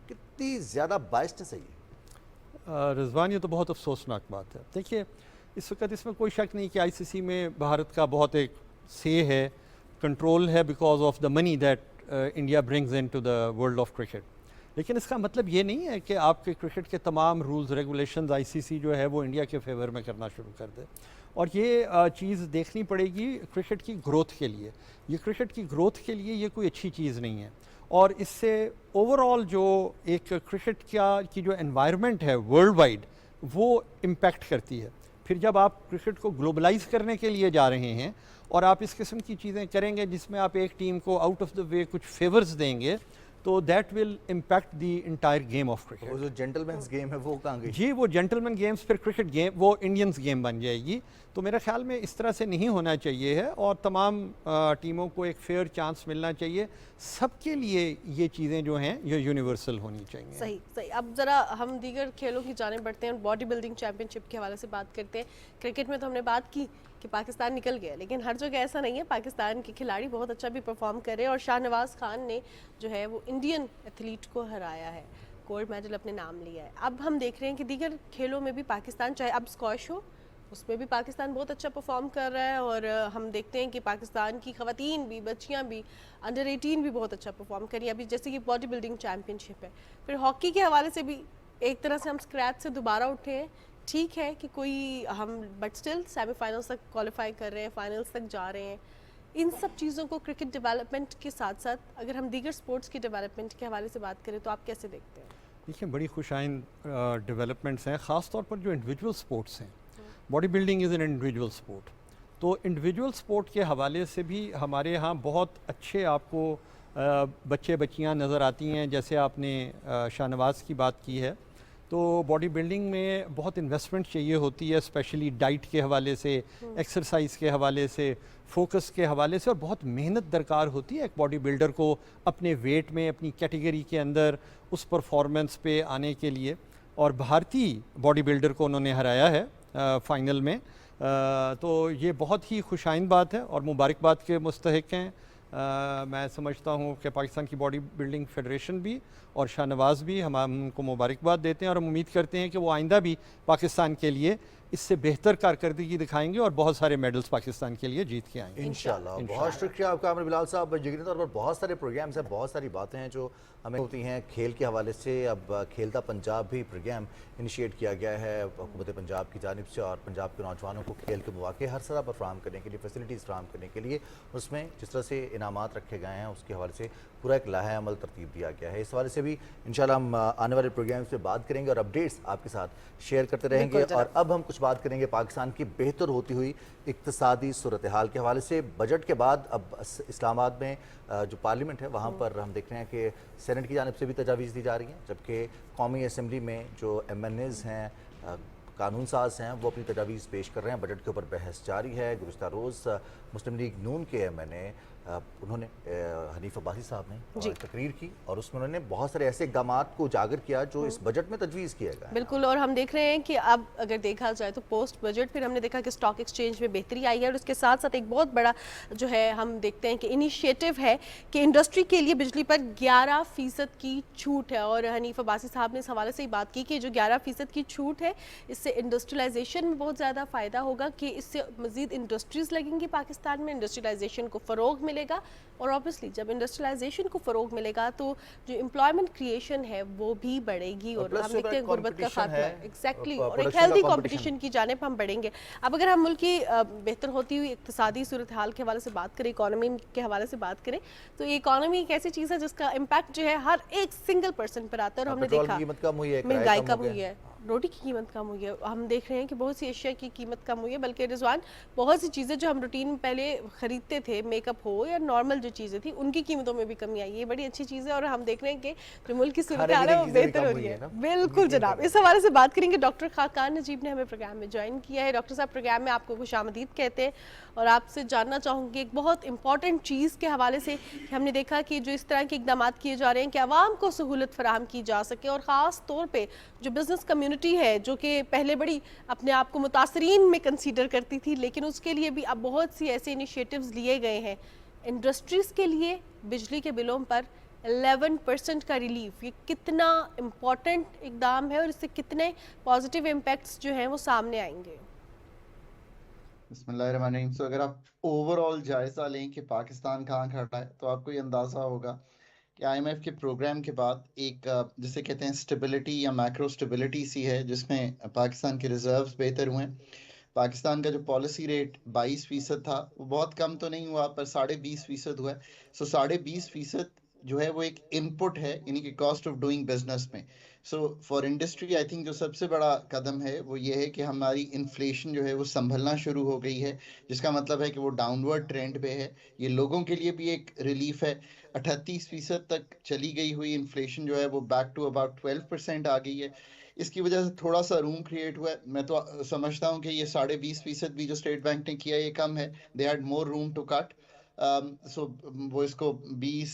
Speaker 2: कितनी ज़्यादा बाइस्डनेस है ये।
Speaker 3: रिजवान, ये तो बहुत अफसोसनाक बात है। देखिए इस वक्त इसमें कोई शक नहीं कि आईसीसी में भारत का बहुत एक से है, कंट्रोल है, because of the money that India brings in to the world of cricket. लेकिन इसका मतलब ये नहीं है कि आपके क्रिकेट के तमाम रूल्स रेगुलेशंस आईसीसी जो है वो इंडिया के फेवर में करना शुरू कर दे। और ये चीज़ देखनी पड़ेगी क्रिकेट की ग्रोथ के लिए। ये क्रिकेट की ग्रोथ के लिए ये कोई अच्छी चीज़ नहीं है और इससे ओवरऑल जो एक क्रिकेट की जो एनवायरनमेंट है वर्ल्ड वाइड वो इम्पैक्ट करती है। फिर जब आप क्रिकेट को ग्लोबलाइज करने के लिए जा रहे हैं और आप इस किस्म की चीज़ें करेंगे जिसमें आप एक टीम को आउट ऑफ द वे कुछ फेवर्स देंगे तो that will impact the entire game of cricket.
Speaker 2: वो जो जेंटलमैन्स गेम है वो कहाँ गई?
Speaker 3: जी, वो जेंटलमैन गेम्स फिर क्रिकेट गेम वो इंडियंस गेम बन जाएगी। तो मेरे ख्याल में इस तरह से नहीं होना चाहिए है और तमाम टीमों को एक फेयर चांस मिलना चाहिए। सबके लिए ये चीज़ें जो हैं ये यूनिवर्सल होनी चाहिए।
Speaker 1: सही सही। अब ज़रा हम दीगर खेलों की जाने बढ़ते हैं और बॉडी बिल्डिंग चैंपियनशिप के हवाले से बात करते हैं। क्रिकेट में तो हमने बात की कि पाकिस्तान निकल गया, लेकिन हर जगह ऐसा नहीं है। पाकिस्तान के खिलाड़ी बहुत अच्छा भी परफॉर्म कर रहे हैं और शाहनवाज खान ने जो है वो इंडियन एथलीट को हराया है, गोल्ड मेडल अपने नाम लिया है। अब हम देख रहे हैं कि दीगर खेलों में भी पाकिस्तान, चाहे अब स्क्वैश हो उसमें भी पाकिस्तान बहुत अच्छा परफॉर्म कर रहा है और हम देखते हैं कि पाकिस्तान की ख़वातीन भी, बच्चियां भी, अंडर 18 भी बहुत अच्छा परफॉर्म करी अभी, जैसे कि बॉडी बिल्डिंग चैम्पियनशिप है। फिर हॉकी के हवाले से भी एक तरह से हम स्क्रैच से दोबारा उठे हैं। ठीक है कि कोई हम बट स्टिल सेमीफाइनल्स तक क्वालिफाई कर रहे हैं, फाइनल्स तक जा रहे हैं, इन सब चीज़ों को क्रिकेट डेवलपमेंट के साथ साथ अगर हम दीगर स्पोर्ट्स की डेवलपमेंट के हवाले से बात करें तो आप कैसे देखते हैं?
Speaker 3: देखिए बड़ी खुशाइन डेवलपमेंट्स हैं, ख़ास तौर पर जो इंडिविजुअल स्पोर्ट्स हैं। Body building is an individual sport, तो इंडिविजुअल स्पोर्ट के हवाले से भी हमारे यहाँ बहुत अच्छे आपको बच्चे बच्चियाँ नज़र आती हैं। जैसे आपने शाहनवाज़ की बात की है, तो बॉडी बिल्डिंग में बहुत इन्वेस्टमेंट चाहिए होती है, स्पेशली डाइट के हवाले से, एक्सरसाइज के हवाले से, फोकस के हवाले से, और बहुत मेहनत दरकार होती है एक बॉडी बिल्डर को अपने वेट में, अपनी कैटेगरी के अंदर उस परफॉर्मेंस पे आने के लिए। और भारतीय बॉडी बिल्डर को उन्होंने हराया है फाइनल में, तो ये बहुत ही खुशाइन बात है और मुबारकबाद के मुस्तहिक हैं। मैं समझता हूँ कि पाकिस्तान की बॉडी बिल्डिंग फेडरेशन भी और शाहनवाज़ भी हम उनको मुबारकबाद देते हैं और हम उम्मीद करते हैं कि वो आइंदा भी पाकिस्तान के लिए इससे बेहतर कारकर्दगी दिखाएंगे और बहुत सारे मेडल्स पाकिस्तान के लिए जीत के आएंगे
Speaker 2: इंशाल्लाह। बहुत शुक्रिया आपका आमिर बिलाल साहब। यकीनी तौर पर बहुत सारे प्रोग्राम्स हैं, बहुत सारी बातें हैं जो हमें होती हैं खेल के हवाले से। अब खेलता पंजाब भी प्रोग्राम इनिशिएट किया गया है हुकूमत पंजाब की जानिब से, और पंजाब के नौजवानों को खेल के मौके हर सतह पर फ्राहम करने के लिए, फैसिलिटीज़ फ्राहम करने के लिए उसमें जिस तरह से इनामात रखे गए हैं उसके हवाले से पूरा एक लाहे अमल तरतीब दिया गया है। इस हवाले से भी इंशाल्लाह हम आने वाले प्रोग्राम्स में बात करेंगे और अपडेट्स आपके साथ शेयर करते रहेंगे। और अब हम कुछ बात करेंगे पाकिस्तान की बेहतर होती हुई इक्तिसादी सूरत हाल के हवाले से। बजट के बाद अब इस्लामाबाद में जो पार्लियामेंट है वहाँ पर हम देख रहे हैं कि सेनेट की जानिब से भी तजावीज़ दी जा रही हैं, जबकि कौमी असम्बली में जो MNAs हैं, कानून साज हैं, वो अपनी तजावीज़ पेश कर रहे हैं। बजट के ऊपर बहस जारी है। गुज़िश्ता रोज़ मुस्लिम लीग नून के MNA उन्होंने हनीफ अब्बासी साहब ने और तकरीर की और उसमें उन्होंने बहुत सारे ऐसे इक़दाम को उजागर किया जो इस बजट में तजवीज़ किया गया है।
Speaker 1: बिल्कुल, और हम देख रहे हैं कि अब अगर देखा जाए तो पोस्ट बजट फिर हमने देखा कि स्टॉक एक्सचेंज में बेहतरी आई है, और उसके साथ साथ एक बहुत बड़ा जो है हम देखते हैं कि इनिशिएटिव है कि इंडस्ट्री के लिए बिजली पर 11% की छूट है। और हनीफ अब्बासी साहब ने इस हवाले से ही बात की कि जो 11% की छूट है इससे इंडस्ट्रियलाइजेशन में बहुत ज़्यादा फ़ायदा होगा, कि इससे मज़ीद इंडस्ट्रीज़ लगेंगी पाकिस्तान में, इंडस्ट्रियलाइजेशन को फ़रोग मिलेगा। और ऑब्वियसली जब इंडस्ट्रियलाइजेशन को फ़रोग मिलेगा तो जो एम्प्लॉयमेंट क्रिएशन है वो भी बढ़ेगी और हम देखते हैं गुर्बत का खात्मा। एग्जैक्टली, और एक हेल्दी कंपटीशन की जानिब हम बढ़ेंगे। अब अगर हम मुल्क की बेहतर होती हुई इक्तिसादी सूरत हाल के हवाले से बात करें, इकॉनमी के हवाले से बात करें, तो ये इकॉनमी एक ऐसी चीज़ है जिसका इम्पैक्ट जो है हर एक सिंगल पर्सन पर आता है। और हमने देखा महंगाई कम हुई है, रोटी की कीमत कम हुई है, हम देख रहे हैं कि बहुत सी अशिया की कीमत कम हुई है, बल्कि रिजवान बहुत सी चीज़ें जो हम रूटीन में पहले ख़रीदते थे, मेकअप हो या नॉर्मल जो चीज़ें थी, उनकी कीमतों में भी कमी आई है। ये बड़ी अच्छी चीज़ है और हम देख रहे हैं कि जो मुल्क की सूरत हाल है वो बेहतर हो रही है। बिल्कुल जनाब, इस हवाले से बात करेंगे। डॉक्टर खाकान नजीब ने हमें प्रोग्राम में ज्वाइन किया है। डॉक्टर साहब, प्रोग्राम में आपको खुशामदीद कहते हैं और आपसे जानना चाहूँगी एक बहुत इंपॉर्टेंट चीज़ के हवाले से कि हमने देखा कि जो इस तरह के इकदाम किए जा रहे हैं कि आवाम को सहूलत फराहम की जा सके, और ख़ास तौर पर जो बिज़नेस कम्यूनिटी है जो कि पहले बड़ी अपने आप को मुतासरीन में कंसीडर करती थी, लेकिन उसके लिए भी अब बहुत सी ऐसे इनिशिएटिव्स लिए गए हैं। इंडस्ट्रीज़ के लिए बिजली के बिलों पर 11% का रिलीफ, ये कितना इम्पॉर्टेंट इकदाम है और इससे कितने पॉजिटिव इम्पैक्ट्स जो हैं वो सामने आएंगे?
Speaker 4: बिस्मिल्लाहिर्रहमानिर्रहीम। सो अगर आप ओवरऑल जायज़ा लें कि पाकिस्तान कहाँ खड़ा है तो आपको ये अंदाज़ा होगा कि IMF के प्रोग्राम के बाद एक जिसे कहते हैं स्टेबिलिटी या मैक्रो स्टेबिलिटी सी है, जिसमें पाकिस्तान के रिजर्व्स बेहतर हुए। पाकिस्तान का जो पॉलिसी रेट 22% था वो बहुत कम तो नहीं हुआ, पर 20.5% हुआ है। सो 20.5% जो है वो एक इनपुट है, यानी कि कॉस्ट ऑफ डूइंग बिजनेस में। So for industry I think जो सबसे बड़ा कदम है वो ये है कि हमारी इन्फ्लेशन जो है वो संभलना शुरू हो गई है, जिसका मतलब है कि वो डाउनवर्ड ट्रेंड पे है। ये लोगों के लिए भी एक रिलीफ है। 38% तक चली गई हुई इन्फ्लेशन जो है वो बैक टू अबाउट 12% आ गई है। इसकी वजह से थोड़ा सा रूम क्रिएट हुआ है। मैं तो समझता हूँ कि ये 20.5% भी जो स्टेट बैंक ने किया ये कम है। They had more room to cut. So वो इसको 20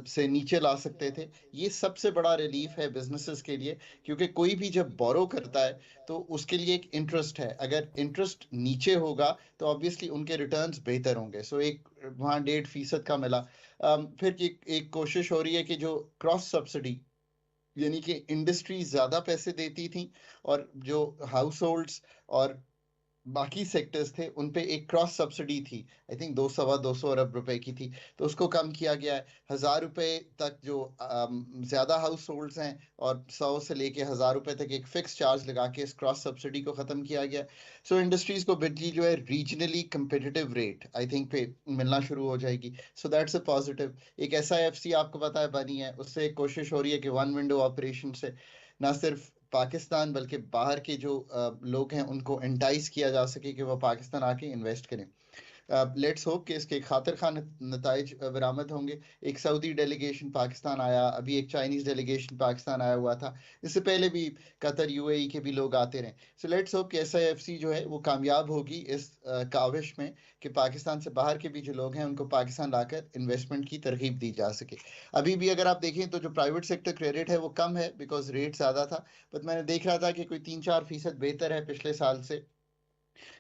Speaker 4: से नीचे ला सकते थे। ये सबसे बड़ा रिलीफ है बिजनेसेस के लिए, क्योंकि कोई भी जब बोरो करता है तो उसके लिए एक इंटरेस्ट है। अगर इंटरेस्ट नीचे होगा तो ऑब्वियसली उनके रिटर्न्स बेहतर होंगे। सो एक वहाँ 1.5% का मिला। फिर एक कोशिश हो रही है कि जो क्रॉस सब्सिडी, यानी कि इंडस्ट्री ज़्यादा पैसे देती थी और जो हाउस होल्ड्स और बाकी सेक्टर्स थे उन पे एक क्रॉस सब्सिडी थी, आई थिंक 200 अरब रुपए की थी, तो उसको कम किया गया है। 1,000 रुपए तक जो ज्यादा हाउस होल्ड्स हैं, और 100 से लेके 1,000 रुपए तक एक फिक्स चार्ज लगा के इस क्रॉस सब्सिडी को खत्म किया गया। सो इंडस्ट्रीज को बिजली जो है regionally competitive rate I think पे मिलना शुरू हो जाएगी। So that's a positive. एक ऐसा एफसी आपको पता है बनी है, उससे एक कोशिश हो रही है कि वन विंडो ऑपरेशन से ना सिर्फ पाकिस्तान बल्कि बाहर के जो लोग हैं उनको एंटाइज किया जा सके कि वो पाकिस्तान आके इन्वेस्ट करें। लेट्स होप कि इसके खातिर खान नताइज बरामद होंगे। एक सऊदी डेलीगेशन पाकिस्तान आया, अभी एक चाइनीज डेलीगेशन पाकिस्तान आया हुआ था, इससे पहले भी कतर यूएई के भी लोग आते रहे। सो लेट्स होप कि एसआईएफसी जो है वो कामयाब होगी इस काविश में कि पाकिस्तान से बाहर के भी जो लोग हैं उनको पाकिस्तान लाकर इन्वेस्टमेंट की तरगीब दी जा सके। अभी भी अगर आप देखें तो जो प्राइवेट सेक्टर क्रेडिट है वो कम है बिकॉज रेट ज़्यादा था, बट मैंने देख रहा था कि कोई 3-4% बेहतर है पिछले साल से,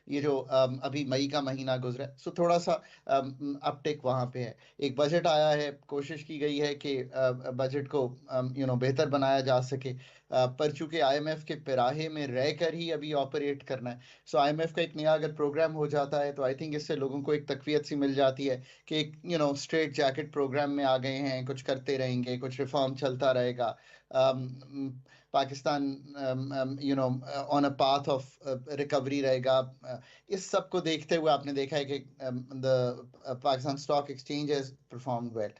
Speaker 4: ये जो अभी मई का महीना गुजरा है। सो थोड़ा सा अपटेक वहां पे है। एक बजट आया है, कोशिश की गई है कि बजट को बेहतर बनाया जा सके, पर चूंकि आईएमएफ के पिराहे में रहकर ही अभी ऑपरेट करना है। सो आईएमएफ का एक नया अगर प्रोग्राम हो जाता है तो आई थिंक इससे लोगों को एक तकवीत सी मिल जाती है कि एक स्ट्रेट जैकेट प्रोग्राम में आ गए हैं, कुछ करते रहेंगे, कुछ रिफॉर्म चलता रहेगा, Pakistan on a path of recovery रहेगा। इस सब को देखते हुए आपने देखा है कि the Pakistan stock exchange has performed well.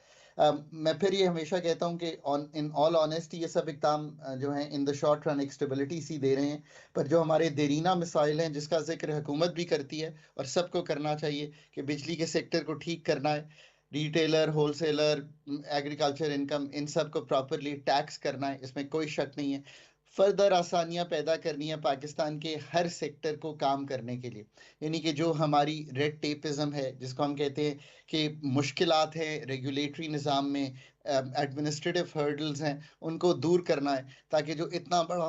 Speaker 4: मैं फिर ये हमेशा कहता हूँ कि ऑन इन ऑल ऑनेस्टी ये सब इकदाम जो हैं इन द शॉर्ट रन एक स्टेबिलिटी सी दे रहे हैं, पर जो हमारे देरीना मिसाइल हैं जिसका जिक्र हुकूमत भी करती है और सबको करना चाहिए कि बिजली के सेक्टर को ठीक करना है, रिटेलर, होलसेलर, एग्रीकल्चर इनकम, इन सब को प्रॉपरली टैक्स करना है, इसमें कोई शक नहीं है। फर्दर आसानियां पैदा करनी है पाकिस्तान के हर सेक्टर को काम करने के लिए, यानी कि जो हमारी रेड टेपिज्म है जिसको हम कहते हैं कि मुश्किलात हैं रेगुलेटरी निज़ाम में, एडमिनिस्ट्रेटिव हर्डल्स हैं, उनको दूर करना है, ताकि जो इतना बड़ा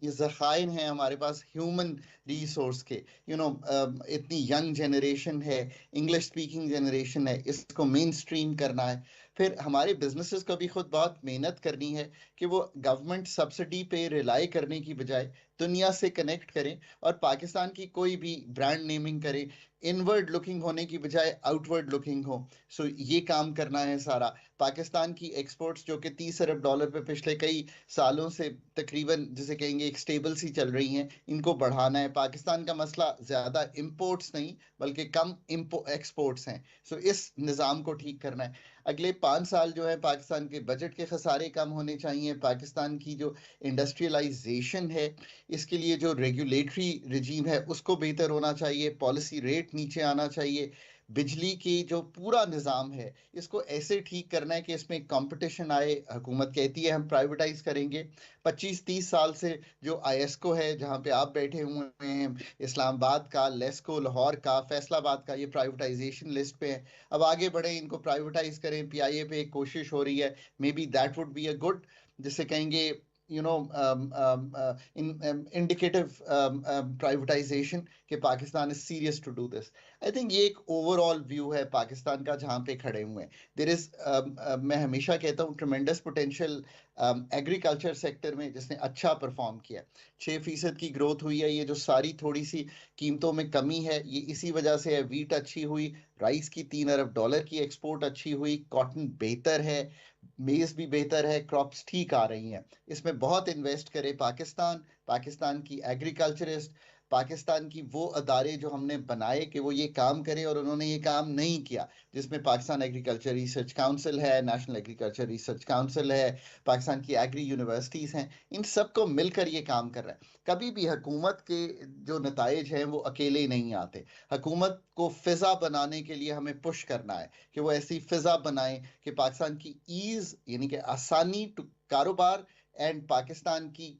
Speaker 4: ये ज़खाइन है हमारे पास ह्यूमन रिसोर्स के, इतनी यंग जनरेशन है, इंग्लिश स्पीकिंग जनरेशन है, इसको मेन स्ट्रीम करना है। फिर हमारे बिजनेसेस को भी खुद बहुत मेहनत करनी है कि वो गवर्नमेंट सब्सिडी पे रिलाई करने की बजाय दुनिया से कनेक्ट करें और पाकिस्तान की कोई भी ब्रांड नेमिंग करें, इनवर्ड लुकिंग होने की बजाय आउटवर्ड लुकिंग हो। सो ये काम करना है सारा। पाकिस्तान की एक्सपोर्ट्स जो कि 30 अरब डॉलर पे पिछले कई सालों से तकरीबन जिसे कहेंगे एक स्टेबल सी चल रही हैं, इनको बढ़ाना है। पाकिस्तान का मसला ज़्यादा इम्पोर्ट्स नहीं बल्कि कम एक्सपोर्ट्स हैं। सो इस निज़ाम को ठीक करना है। अगले 5 साल जो है पाकिस्तान के बजट के खसारे कम होने चाहिए। पाकिस्तान की जो इंडस्ट्रियलाइजेशन है इसके लिए जो रेगुलेटरी रिजीम है उसको बेहतर होना चाहिए, पॉलिसी रेट नीचे आना चाहिए। बिजली की जो पूरा निज़ाम है इसको ऐसे ठीक करना है कि इसमें कंपटीशन आए। हुकूमत कहती है हम प्राइवेटाइज करेंगे, 25-30 साल से जो आईएसको है जहाँ पे आप बैठे हुए हैं, इस्लामाबाद का, लेस्को लाहौर का, फैसलाबाद का, ये प्राइवेटाइजेशन लिस्ट पे है। अब आगे बढ़े, इनको प्राइवेटाइज करें। पीआईए पे एक कोशिश हो रही है, may be that would be a good, जिसे कहेंगे indicative privatization कि Pakistan is serious to do this. I think ये एक ओवरऑल व्यू है पाकिस्तान का जहाँ पे खड़े हुए हैं। देर इज मैं हमेशा कहता हूँ ट्रमेंडस पोटेंशियल एग्रीकल्चर सेक्टर में जिसने अच्छा परफॉर्म किया। 6% की ग्रोथ हुई है। ये जो सारी थोड़ी सी कीमतों में कमी है ये इसी वजह से है। वीट अच्छी हुई, राइस की 3 अरब डॉलर की एक्सपोर्ट अच्छी हुई, कॉटन बेहतर है, मेज भी बेहतर है, क्रॉप्स ठीक आ रही हैं। इसमें बहुत इन्वेस्ट करे पाकिस्तान, पाकिस्तान की एग्रीकल्चरिस्ट, पाकिस्तान की वो अदारे जो हमने बनाए कि वो ये काम करें और उन्होंने ये काम नहीं किया, जिसमें पाकिस्तान एग्रीकल्चर रिसर्च काउंसिल है, नेशनल एग्रीकल्चर रिसर्च काउंसिल है, पाकिस्तान की एग्री यूनिवर्सिटीज हैं, इन सबको मिलकर ये काम कर रहा है। कभी भी हुकूमत के जो नताइज हैं वो अकेले नहीं आते। हुकूमत को फिजा बनाने के लिए हमें पुश करना है कि वो ऐसी फिजा बनाए कि पाकिस्तान की ईज यानी कि आसानी टू कारोबार एंड पाकिस्तान की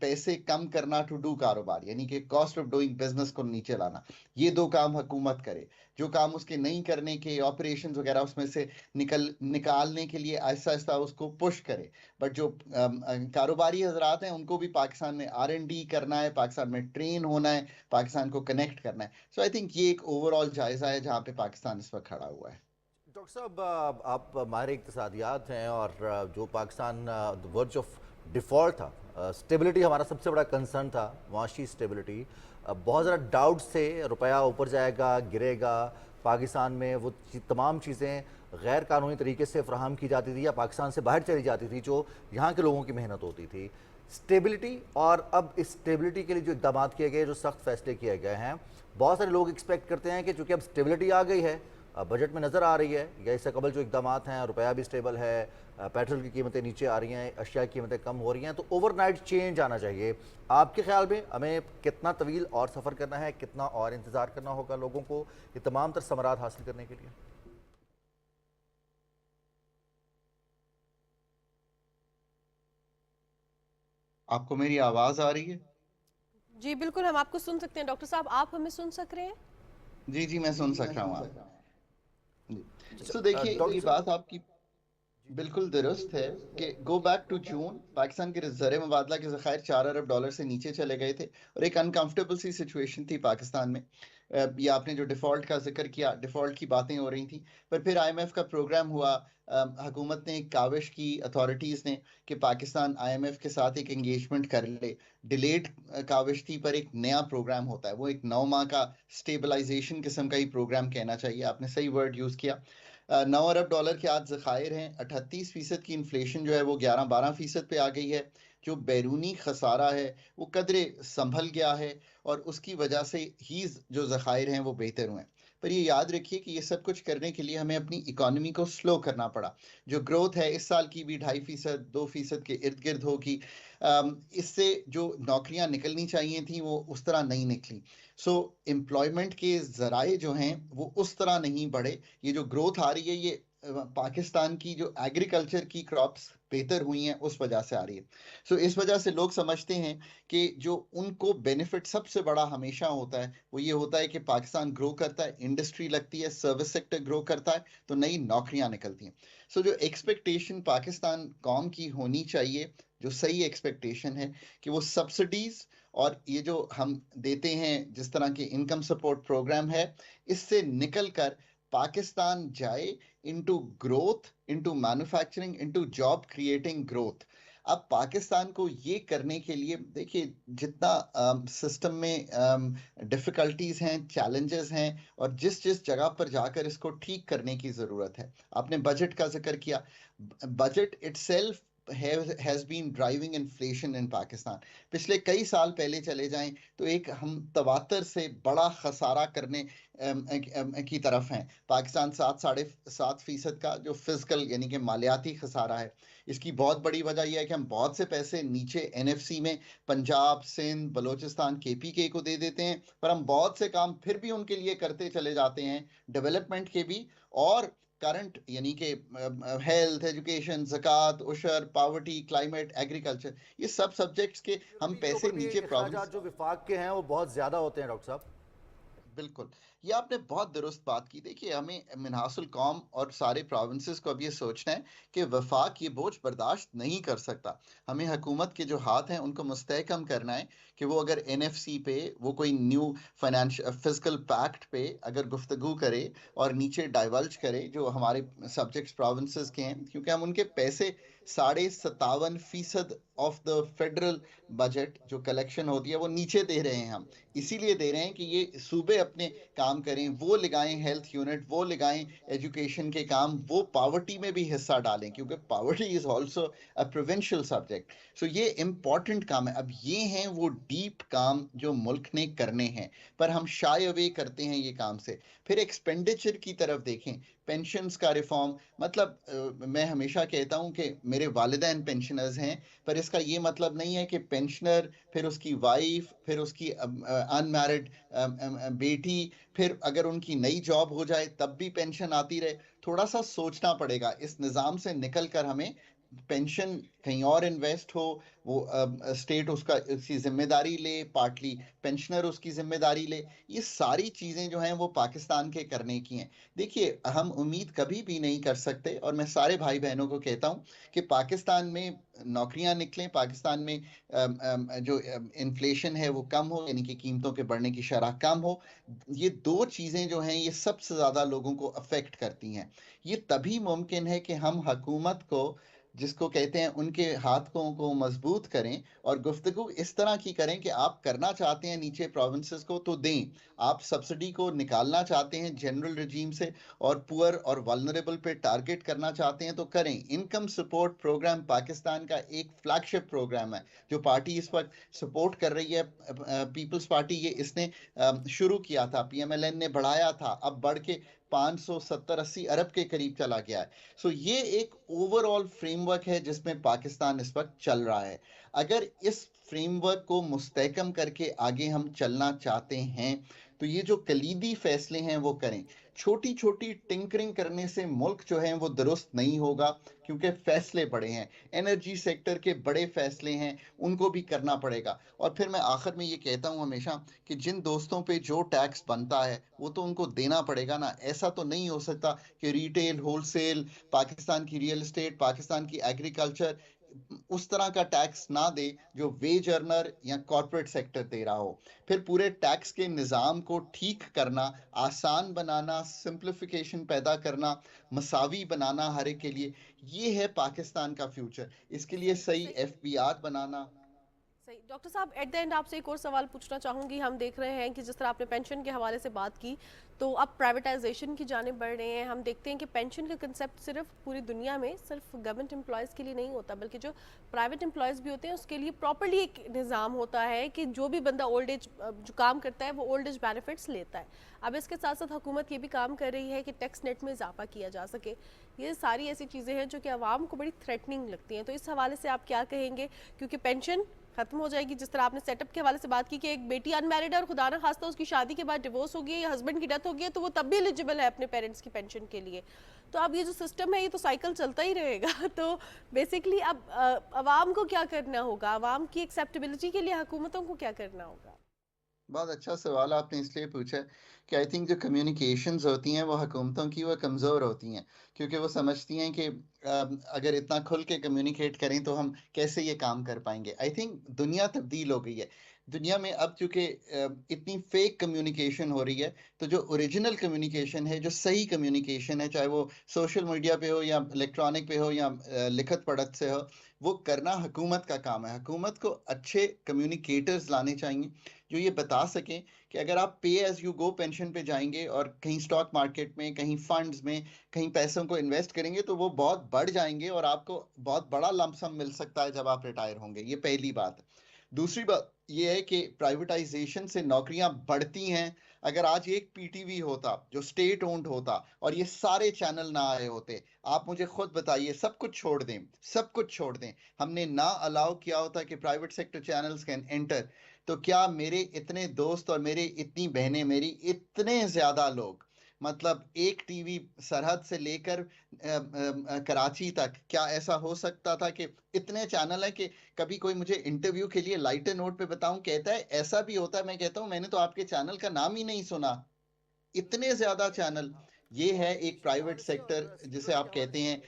Speaker 4: पैसे कम करना टू डू कारोबार, यानी कि कॉस्ट ऑफ डूइंग बिजनेस को नीचे लाना। ये दो काम हुकूमत करे। जो काम उसके नहीं करने के, ऑपरेशंस वगैरह उसमें से निकालने के लिए आहिस्ता आहिस्ता उसको पुश करे। बट जो कारोबारी हजरात हैं उनको भी पाकिस्तान में R&D करना है, पाकिस्तान में ट्रेन होना है, पाकिस्तान को कनेक्ट करना है। सो आई थिंक ये एक ओवरऑल जायजा है जहाँ पे पाकिस्तान इस वक्त खड़ा हुआ है।
Speaker 2: डॉक्टर साहब, आप माहिर इक़्तिसादियात हैं और जो पाकिस्तान वर्ज ऑफ डिफ़ॉल्ट था, स्टेबिलिटी हमारा सबसे बड़ा कंसर्न था, मुआशी स्टेबिलिटी। बहुत ज़्यादा डाउट से रुपया ऊपर जाएगा, गिरेगा, पाकिस्तान में वो तमाम चीज़ें गैर कानूनी तरीके से फ्राहम की जाती थी या पाकिस्तान से बाहर चली जाती थी जो यहाँ के लोगों की मेहनत होती थी। स्टेबिलिटी, और अब इस स्टेबिलिटी के लिए जो इकदाम किए गए, जो सख्त फैसले किए गए हैं, बहुत सारे लोग एक्सपेक्ट करते हैं कि चूँकि अब स्टेबिलिटी आ गई है, बजट में नज़र आ रही है, या इससे कबल जो इकदाम हैं, रुपया भी स्टेबल है, पेट्रोल की कीमतें नीचे आ रही हैं, अशिया की कीमतें कम हो रही हैं, तो ओवरनाइट चेंज आना चाहिए। आपके ख्याल में हमें कितना तवील और सफ़र करना है, कितना और इंतज़ार करना होगा लोगों को ये तमाम तर समरात हासिल करने के लिए?
Speaker 4: आपको मेरी आवाज आ रही है?
Speaker 1: जी बिल्कुल, हम आपको सुन सकते हैं डॉक्टर साहब, आप हमें सुन सक रहे हैं?
Speaker 4: जी जी, मैं सुन सक रहा हूँ आप जी। तो
Speaker 2: अच्छा,
Speaker 4: देखिए,
Speaker 2: डॉक्टर
Speaker 4: ये
Speaker 2: साहब।
Speaker 4: बात आपकी बिल्कुल दुरुस्त है कि go back to June Pakistan के ज़र मुबादला के ज़खायर $4 अरब से नीचे चले गए थे और एक अनकंफर्टेबल सी सिचुएशन थी पाकिस्तान में। ये आपने जो डिफ़ॉल्ट का जिक्र किया, डिफ़ॉल्ट की बातें हो रही थी, पर फिर आईएमएफ का प्रोग्राम हुआ। हुकूमत ने एक काविश की, अथॉरिटीज़ ने, कि पाकिस्तान आईएमएफ के साथ एक एंगेजमेंट कर ले। डिलेड काविश थी, पर एक नया प्रोग्राम होता है, वो एक 9 माह का स्टेबलाइजेशन किस्म का ही प्रोग्राम कहना चाहिए, आपने सही वर्ड यूज़ किया। $9 अरब के आज ज़खायर हैं, 38% की इन्फ्लेशन जो है वो 11-12% पे आ गई है। जो बैरूनी खसारा है वो कदरे संभल गया है और उसकी वजह से ही जो ज़खायर हैं वो बेहतर हुए। पर ये याद रखिए कि ये सब कुछ करने के लिए हमें अपनी इकोनॉमी को स्लो करना पड़ा। जो ग्रोथ है इस साल की भी 2.5%, 2% के इर्द गिर्द होगी। इससे जो नौकरियां निकलनी चाहिए थी वो उस तरह नहीं निकली। सो एम्प्लॉयमेंट के ज़राए जो हैं वो उस तरह नहीं बढ़े। ये जो ग्रोथ आ रही है ये पाकिस्तान की जो एग्रीकल्चर की क्रॉप्स बेहतर हुई हैं उस वजह से आ रही है। सो इस वजह से लोग समझते हैं कि जो उनको बेनिफिट सबसे बड़ा हमेशा होता है वो ये होता है कि पाकिस्तान ग्रो करता है, इंडस्ट्री लगती है, सर्विस सेक्टर ग्रो करता है, तो नई नौकरियां निकलती हैं। सो जो एक्सपेक्टेशन पाकिस्तान कौम की होनी चाहिए, जो सही एक्सपेक्टेशन है, कि वो सब्सिडीज और ये जो हम देते हैं जिस तरह के इनकम सपोर्ट प्रोग्राम है, इससे निकल कर पाकिस्तान जाए into growth, into manufacturing, into job creating growth. अब पाकिस्तान को ये करने के लिए देखिए, जितना सिस्टम में डिफिकल्टीज हैं, चैलेंजेस हैं, और जिस जिस जगह पर जाकर इसको ठीक करने की ज़रूरत है। आपने बजट का जिक्र किया, budget itself has been driving inflation in Pakistan. पिछले कई साल पहले चले जाएं तो एक हम तवातर से बड़ा खसारा करने की तरफ हैं। पाकिस्तान 7-7.5% का जो फिजिकल यानी कि मालियाती खसारा है, इसकी बहुत बड़ी वजह यह है कि हम बहुत से पैसे नीचे एनएफसी में पंजाब, सिंध, बलोचिस्तान, केपीके को दे देते हैं, पर हम बहुत से काम फिर भी उनके लिए करते चले जाते हैं, डेवलपमेंट के भी और करंट यानी कि हेल्थ, एजुकेशन, ज़कात, उशर, पावर्टी, क्लाइमेट, एग्रीकल्चर, ये सब सब्जेक्ट्स के हम
Speaker 2: के
Speaker 4: पैसे
Speaker 2: ऊपर भी
Speaker 4: नीचे
Speaker 2: अखराजात
Speaker 4: प्रोविंस।
Speaker 2: जो विफाक के हैं वो बहुत ज़्यादा होते हैं डॉक्टर साहब।
Speaker 4: बिल्कुल, ये आपने बहुत दुरुस्त बात की। देखिए, हमें मिनहासुल कौम और सारे प्रोविंसेस को अब ये सोचना है कि वफाक ये बोझ बर्दाश्त नहीं कर सकता। हमें हुकूमत के जो हाथ हैं उनको मुस्तहकम करना है कि वो अगर एनएफसी पे, वो कोई न्यू फाइनेंशियल फिजिकल पैक्ट पे अगर गुफ्तगू करे और नीचे डाइवल्ज करे जो हमारे सब्जेक्ट्स प्रोविंसेस के हैं, क्योंकि हम उनके पैसे 57.5% ऑफ द फेडरल बजट जो कलेक्शन होती है वो नीचे दे रहे हैं। हम इसीलिए दे रहे हैं कि ये सूबे अपने काम करें, वो लगाएं हेल्थ यूनिट, वो लगाएं एजुकेशन के काम, वो पावर्टी में भी हिस्सा डालें, क्योंकि poverty is also a provincial subject. So ये इम्पॉर्टेंट काम है। अब ये हैं वो डीप काम जो मुल्क ने करने हैं, पर हम शाय अवे करते हैं ये काम से। फिर एक्सपेंडिचर की तरफ देखें, पेंशन्स का रिफॉर्म, मतलब मैं हमेशा कहता हूं कि मेरे वालिदैन पेंशनर्स हैं, पर इसका ये मतलब नहीं है कि पेंशनर, फिर उसकी वाइफ, फिर उसकी अनमैरिड बेटी, फिर अगर उनकी नई जॉब हो जाए तब भी पेंशन आती रहे। थोड़ा सा सोचना पड़ेगा इस निज़ाम से निकल कर हमें पेंशन कहीं और इन्वेस्ट हो, वो स्टेट उसका उसकी जिम्मेदारी ले, पार्टली पेंशनर उसकी जिम्मेदारी ले। ये सारी चीज़ें जो हैं वो पाकिस्तान के करने की हैं। देखिए, हम उम्मीद कभी भी नहीं कर सकते, और मैं सारे भाई बहनों को कहता हूं कि पाकिस्तान में नौकरियां निकलें, पाकिस्तान में जो इन्फ्लेशन है वो कम हो, यानी कि कीमतों के बढ़ने की शरह कम हो। ये दो चीज़ें जो हैं ये सबसे ज़्यादा लोगों को अफेक्ट करती हैं। ये तभी मुमकिन है कि हम हुकूमत को जिसको कहते हैं उनके हाथों को मजबूत करें और गुफ्तगू इस तरह की करें कि आप करना चाहते हैं नीचे प्रोविंसेस को तो दें, आप सब्सिडी को निकालना चाहते हैं जनरल रजीम से और पुअर और वल्नरेबल पे टारगेट करना चाहते हैं तो करें। इनकम सपोर्ट प्रोग्राम पाकिस्तान का एक फ्लैगशिप प्रोग्राम है जो पार्टी इस वक्त सपोर्ट कर रही है, पीपल्स पार्टी, ये इसने शुरू किया था, PMLN ने बढ़ाया था, अब बढ़ के 570-80 अरब के करीब चला गया है। सो ये एक ओवरऑल फ्रेमवर्क है जिसमें पाकिस्तान इस वक्त चल रहा है। अगर इस फ्रेमवर्क को मुस्तहकम करके आगे हम चलना चाहते हैं तो ये जो कलीदी फैसले हैं वो करें। छोटी छोटी टिंकरिंग करने से मुल्क जो है वो दुरुस्त नहीं होगा, क्योंकि फैसले बड़े हैं, एनर्जी सेक्टर के बड़े फैसले हैं, उनको भी करना पड़ेगा। और फिर मैं आखिर में ये कहता हूँ हमेशा कि जिन दोस्तों पे जो टैक्स बनता है वो तो उनको देना पड़ेगा ना। ऐसा तो नहीं हो सकता कि रिटेल, होलसेल, पाकिस्तान की रियल एस्टेट, पाकिस्तान की एग्रीकल्चर उस तरह का टैक्स ना दे जो वेज अर्नर या कॉर्पोरेट सेक्टर दे रहा हो। फिर पूरे टैक्स के निज़ाम को ठीक करना, आसान बनाना, सिंप्लिफिकेशन पैदा करना, मसावी बनाना हर एक के लिए, ये है पाकिस्तान का फ्यूचर। इसके लिए सही FBR बनाना।
Speaker 1: सही। डॉक्टर साहब, एट द एंड आपसे एक और सवाल पूछना चाहूँगी। हम देख रहे हैं कि जिस तरह आपने पेंशन के हवाले से बात की, तो अब प्राइवेटाइजेशन की जानिब बढ़ रहे हैं। हम देखते हैं कि पेंशन का कंसेप्ट सिर्फ पूरी दुनिया में सिर्फ गवर्नमेंट एम्प्लॉयज़ के लिए नहीं होता, बल्कि जो प्राइवेट एम्प्लॉयज़ भी होते हैं उसके लिए प्रॉपर्ली एक निज़ाम होता है कि जो भी बंदा ओल्ड एज जो काम करता है वो ओल्ड एज बेनिफिट्स लेता है। अब इसके साथ साथ हुकूमत ये भी काम कर रही है कि टैक्स नेट में इजाफा किया जा सके। ये सारी ऐसी चीज़ें हैं जो कि आवाम को बड़ी थ्रेटनिंग लगती हैं। तो इस हवाले से आप क्या कहेंगे? क्योंकि पेंशन खत्म हो जाएगी, जिस तरह आपने सेटअप के हवाले से बात की कि एक बेटी अनमैरिड है और खुदा न खास्ता उसकी शादी के बाद डिवोर्स हो गई या हस्बैंड की डेथ हो गई तो वो तब भी एलिजिबल है अपने पेरेंट्स की पेंशन के लिए। तो अब ये जो सिस्टम है ये तो साइकिल चलता ही रहेगा। तो बेसिकली अब आवाम को क्या करना होगा? आवाम की एक्सेप्टेबिलिटी के लिए हुकूमतों को क्या करना होगा?
Speaker 4: बहुत अच्छा सवाल आपने इसलिए पूछा कि आई थिंक जो कम्युनिकेशंस होती हैं वो हुकूमतों की वो कमज़ोर होती हैं, क्योंकि वो समझती हैं कि अगर इतना खुल के कम्युनिकेट करें तो हम कैसे ये काम कर पाएंगे। आई थिंक दुनिया तब्दील हो गई है। दुनिया में अब चूंकि इतनी फेक कम्युनिकेशन हो रही है, तो जो ओरिजिनल कम्युनिकेशन है, जो सही कम्युनिकेशन है, चाहे वो सोशल मीडिया पे हो या इलेक्ट्रॉनिक पे हो या लिखत पढ़त से हो, वो करना हुकूमत का काम है। हुकूमत को अच्छे कम्युनिकेटर्स लाने चाहिए जो ये बता सकें कि अगर आप पे एज यू गो पेंशन पे जाएंगे और कहीं स्टॉक मार्केट में, कहीं फंड्स में, कहीं पैसों को इन्वेस्ट करेंगे तो वो बहुत बढ़ जाएंगे और आपको बहुत बड़ा लमसम मिल सकता है जब आप रिटायर होंगे। ये पहली बात। दूसरी बात ये है कि प्राइवेटाइजेशन से नौकरियां बढ़ती हैं। अगर आज एक PTV होता जो स्टेट ओन्ड होता और ये सारे चैनल ना आए होते, आप मुझे खुद बताइए, सब कुछ छोड़ दें, सब कुछ छोड़ दें, हमने ना अलाउ किया होता कि private sector channels can enter, तो क्या मेरे इतने दोस्त और मेरे इतनी बहनें, मेरी इतने ज्यादा लोग, मतलब एक टीवी सरहद से लेकर कराची तक, क्या ऐसा हो सकता था कि इतने चैनल है कि कभी कोई मुझे इंटरव्यू के लिए लाइटर नोट पे बताऊं, कहता है ऐसा भी होता है, मैं कहता हूं मैंने तो आपके चैनल का नाम ही नहीं सुना, इतने ज्यादा चैनल। ये है एक प्राइवेट सेक्टर जिसे आप कहते हैं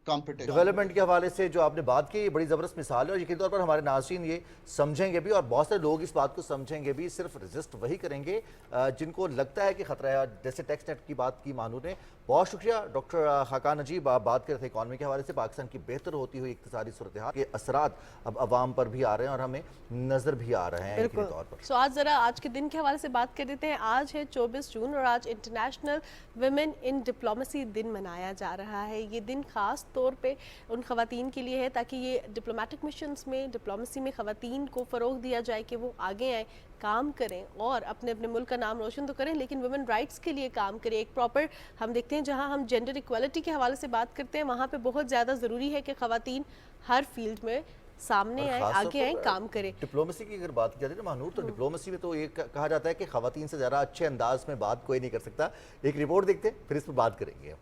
Speaker 4: कॉम्पिटिशन।
Speaker 2: डेवलपमेंट के हवाले से जो आपने बात की, ये बड़ी ज़बरदस्त मिसाल है और यकीनी तौर पर हमारे नाज़रीन ये समझेंगे भी और बहुत सारे लोग इस बात को समझेंगे भी। सिर्फ रजिस्ट वही करेंगे जिनको लगता है कि ख़तरा है। जैसे टैक्स नेट की बात की मानू ने, बहुत शुक्रिया। डॉक्टर खाकान नजीब, आप बात कर रहे थे इकॉनमी के हवाले से, पाकिस्तान की बेहतर होती हुई इक़्तिसादी सूरत हाल के असरात अब अवाम पर भी आ रहे हैं और हमें नज़र भी आ रहे हैं यकीनी तौर पर।
Speaker 1: सो आज ज़रा आज के दिन के हवाले से बात कर देते हैं। आज है 24 जून और आज इंटरनेशनल वुमेन इन डिप्लोमेसी दिन मनाया जा रहा है। ये दिन ख़ास तौर पे उन ख़वातीन के लिए है ताकि ये डिप्लोमेटिक मिशंस में, डिप्लोमेसी में ख़वातीन को फ़रोग दिया जाए कि वो आगे आए, काम करें और अपने अपने मुल्क का नाम रोशन तो करें, लेकिन वुमेन राइट्स के लिए काम करें। एक प्रॉपर हम देखते हैं जहां हम जेंडर इक्वालिटी के हवाले से बात करते हैं, वहां पे बहुत ज़्यादा ज़रूरी है कि ख़वातीन हर फील्ड में सामने आए, आगे आए, काम करें।
Speaker 2: डिप्लोमेसी की अगर बात की जाती है ना महानूर, तो डिप्लोमेसी में तो ये कहा जाता है कि ख़वातीन से ज़्यादा अच्छे अंदाज में बात कोई नहीं कर सकता। एक रिपोर्ट देखते हैं, फिर इस पर बात करेंगे।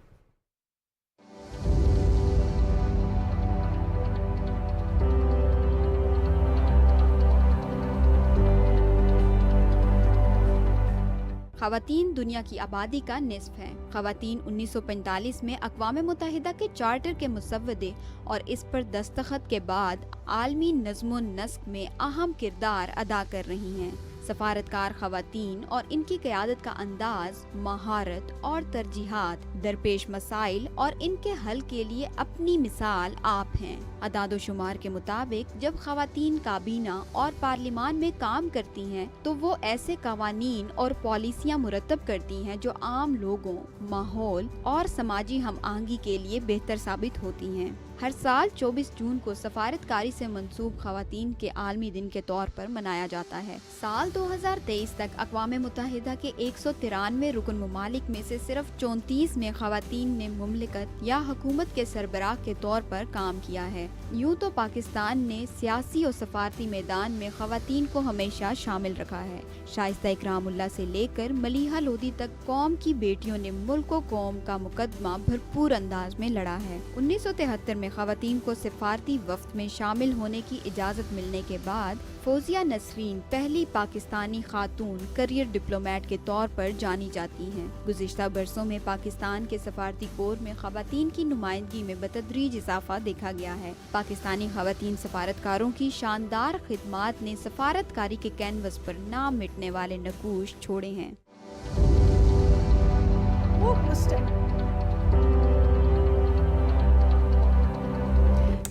Speaker 5: ख़वातीन दुनिया की आबादी का निस्फ हैं। ख़वातीन 1945 में अक़वाम मुत्तहिदा के चार्टर के मुसव्वदे और इस पर दस्तखत के बाद आलमी नज़्म-ओ-नस्क में अहम किरदार अदा कर रही हैं। सफारतकार खवातीन और इनकी क़यादत का अंदाज, महारत और तरजीहात, दरपेश मसाइल और इनके हल के लिए अपनी मिसाल आप हैं। अदाद-ओ-शुमार के मुताबिक जब खवातीन काबीना और पार्लिमान में काम करती हैं तो वो ऐसे कवानीन और पॉलिसियाँ मुरतब करती हैं जो आम लोगों, माहौल और समाजी हम आहंगी के लिए बेहतर साबित होती हैं। हर साल 24 जून को सफारतकारी से मंसूब खवातीन के आलमी दिन के तौर पर मनाया जाता है। साल 2023 तक अक़वाम मुत्तहिदा के 193 रुकन ममालिक में से सिर्फ 34 में खवातीन ने मुमलिकत या हुकूमत के सरबराह के तौर पर काम किया है। यूँ तो पाकिस्तान ने सियासी और सफारती मैदान में खवातीन को हमेशा शामिल रखा है। शाइस्ता इकरामुल्लाह से लेकर मलीहा लोधी तक कौम की बेटियों ने मुल्क व कौम का मुकदमा भरपूर अंदाज में लड़ा है। 1973 में खवातीन को सिफारती वफ्द में शामिल होने की इजाज़त मिलने के बाद फौजिया नसरीन पहली पाकिस्तानी खातून करियर डिप्लोमेट के तौर पर जानी जाती हैं। गुज़िश्ता बरसों में पाकिस्तान के सफारती कोर में खवातीन की नुमाइंदगी में बतदरीज इजाफा देखा गया है। पाकिस्तानी खवातीन सफारतकारों की शानदार खिदमात ने सफारतकारी के कैनवस पर ना मिटने वाले नकूश छोड़े हैं।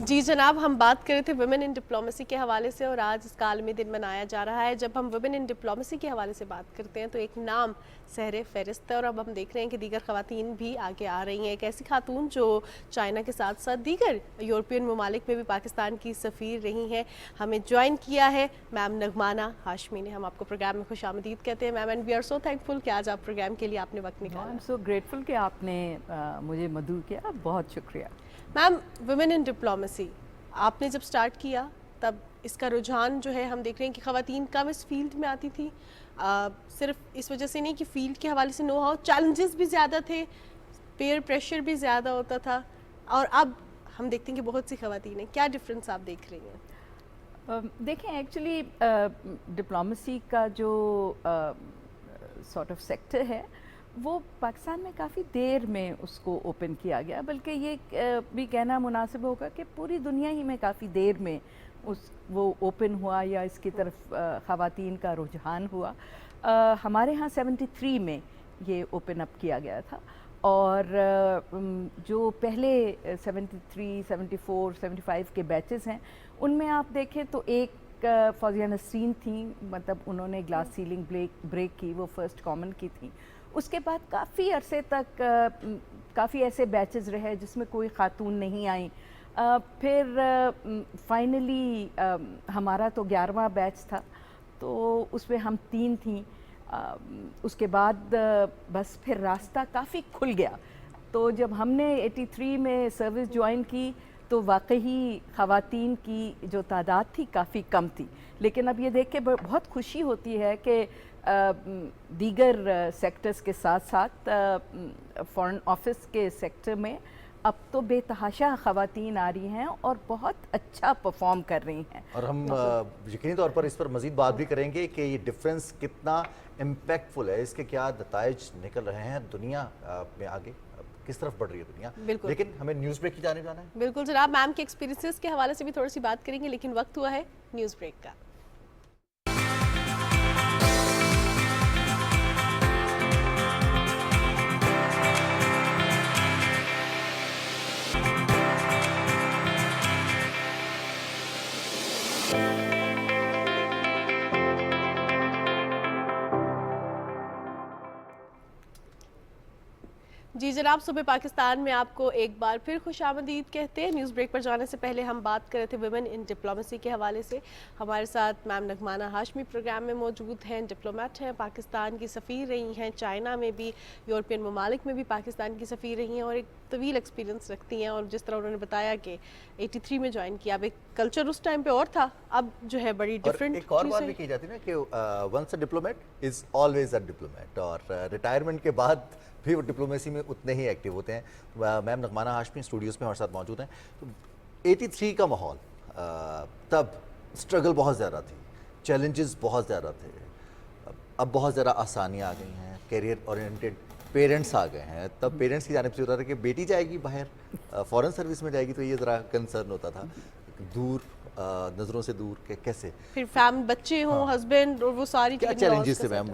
Speaker 1: जी जनाब, हम बात कर रहे थे वुमेन इन डिप्लोमेसी के हवाले से और आज इसका आलमी दिन मनाया जा रहा है। जब हम वुमेन इन डिप्लोमेसी के हवाले से बात करते हैं तो एक नाम सहरे फहरिस्त है और अब हम देख रहे हैं कि दीगर ख़वातीन भी आगे आ रही हैं। एक ऐसी खातून जो चाइना के साथ साथ दीगर यूरोपियन ममालिक में भी पाकिस्तान की सफ़ीर रही हैं, हमें ज्वाइन किया है मैम नगमाना हाशमी ने। हम आपको प्रोग्राम में खुशामदीद कहते हैं ma'am, and we are so thankful कि आज आप प्रोग्राम के लिए आपने वक्त निकाला।
Speaker 6: आई एम सो ग्रेटफुल कि आपने मुझे मदऊ किया, बहुत शुक्रिया।
Speaker 1: मैम, वुमेन इन डिप्लोमेसी आपने जब स्टार्ट किया तब इसका रुझान जो है हम देख रहे हैं कि ख़वातीन कम इस फील्ड में आती थी, सिर्फ इस वजह से नहीं कि फील्ड के हवाले से नो हाउ, चैलेंजेस भी ज़्यादा थे, पेयर प्रेशर भी ज़्यादा होता था, और अब हम देखते हैं कि बहुत सी ख़वातीन हैं। क्या डिफरेंस आप देख रही हैं?
Speaker 6: देखें, एक्चुअली डिप्लोमेसी का जो सॉर्ट ऑफ सेक्टर है वो पाकिस्तान में काफ़ी देर में उसको ओपन किया गया, बल्कि ये भी कहना मुनासिब होगा कि पूरी दुनिया ही में काफ़ी देर में वो ओपन हुआ या इसकी तरफ ख़वातीन का रुझान हुआ। हमारे यहाँ 73 में ये ओपन अप किया गया था और जो पहले 73, 74, 75 के बैचेस हैं उनमें आप देखें तो एक फौजिया नसरीन थी, मतलब उन्होंने ग्लास सीलिंग ब्रेक की, वो फर्स्ट कॉमन की थी। उसके बाद काफ़ी अरसे तक काफ़ी ऐसे बैचेस रहे जिसमें कोई खातून नहीं आई। फिर फाइनली हमारा तो 11वां बैच था, तो उसमें हम 3 थीं। उसके बाद बस फिर रास्ता काफ़ी खुल गया। तो जब हमने 83 में सर्विस ज्वाइन की तो वाकई ख़वातीन की जो तादाद थी काफ़ी कम थी, लेकिन अब ये देख के बहुत खुशी होती है कि दीगर सेक्टर्स के साथ साथ फॉरेन ऑफिस के सेक्टर में अब तो बेतहाशा ख़वातीन आ रही हैं और बहुत अच्छा परफॉर्म कर रही हैं।
Speaker 2: और हम यकीनी तौर पर इस पर मज़ीद बात भी करेंगे कि ये डिफरेंस कितना इम्पैक्टफुल है, इसके क्या नताइज निकल रहे हैं दुनिया में, आगे किस तरफ बढ़ रही है दुनिया।
Speaker 1: बिल्कुल,
Speaker 2: लेकिन हमें न्यूज़ ब्रेक की जाने जाना है।
Speaker 1: बिल्कुल जनाब, मैम के एक्सपीरियंसेस के हवाले से भी थोड़ी सी बात करेंगे, लेकिन वक्त हुआ है न्यूज़ ब्रेक का। जी जनाब, सुबह पाकिस्तान में आपको एक बार फिर खुशामदीद कहते हैं। न्यूज़ ब्रेक पर जाने से पहले हम बात कर रहे थे वुमेन इन डिप्लोमेसी के हवाले से। हमारे साथ मैम नगमाना हाशमी प्रोग्राम में मौजूद हैं, डिप्लोमेट हैं, पाकिस्तान की सफ़ीर रही हैं, चाइना में भी, यूरोपियन ममालिक में भी पाकिस्तान की सफ़ीर रही हैं और एक तवील एक्सपीरियंस रखती हैं। और जिस तरह उन्होंने बताया कि 83 में ज्वाइन किया, अब एक कल्चर उस टाइम पे और था, अब जो है बड़ी डिफरेंट।
Speaker 2: एक और बात भी की जाती है ना कि once a diplomat is always a diplomat, और रिटायरमेंट के बाद भी वो डिप्लोमेसी में उतने ही एक्टिव होते हैं। मैम नगमाना हाशमी स्टूडियोज़ में हमारे साथ मौजूद हैं। तो 83 का माहौल, तब स्ट्रगल बहुत ज़्यादा थी, चैलेंजेस बहुत ज़्यादा थे, अब बहुत ज़्यादा आसानियाँ आ गई हैं, कैरियर ओरिएंटेड पेरेंट्स आ गए हैं। तब पेरेंट्स की जानिब से होता था कि बेटी जाएगी बाहर फॉरेन सर्विस में जाएगी, तो ये ज़रा कंसर्न होता था, दूर नज़रों से दूर के कैसे,
Speaker 1: फिर बच्चे हों, हस्बैंड, और वो सारी
Speaker 2: क्या
Speaker 1: चीज़ें
Speaker 2: चैलेंजेस थे मैम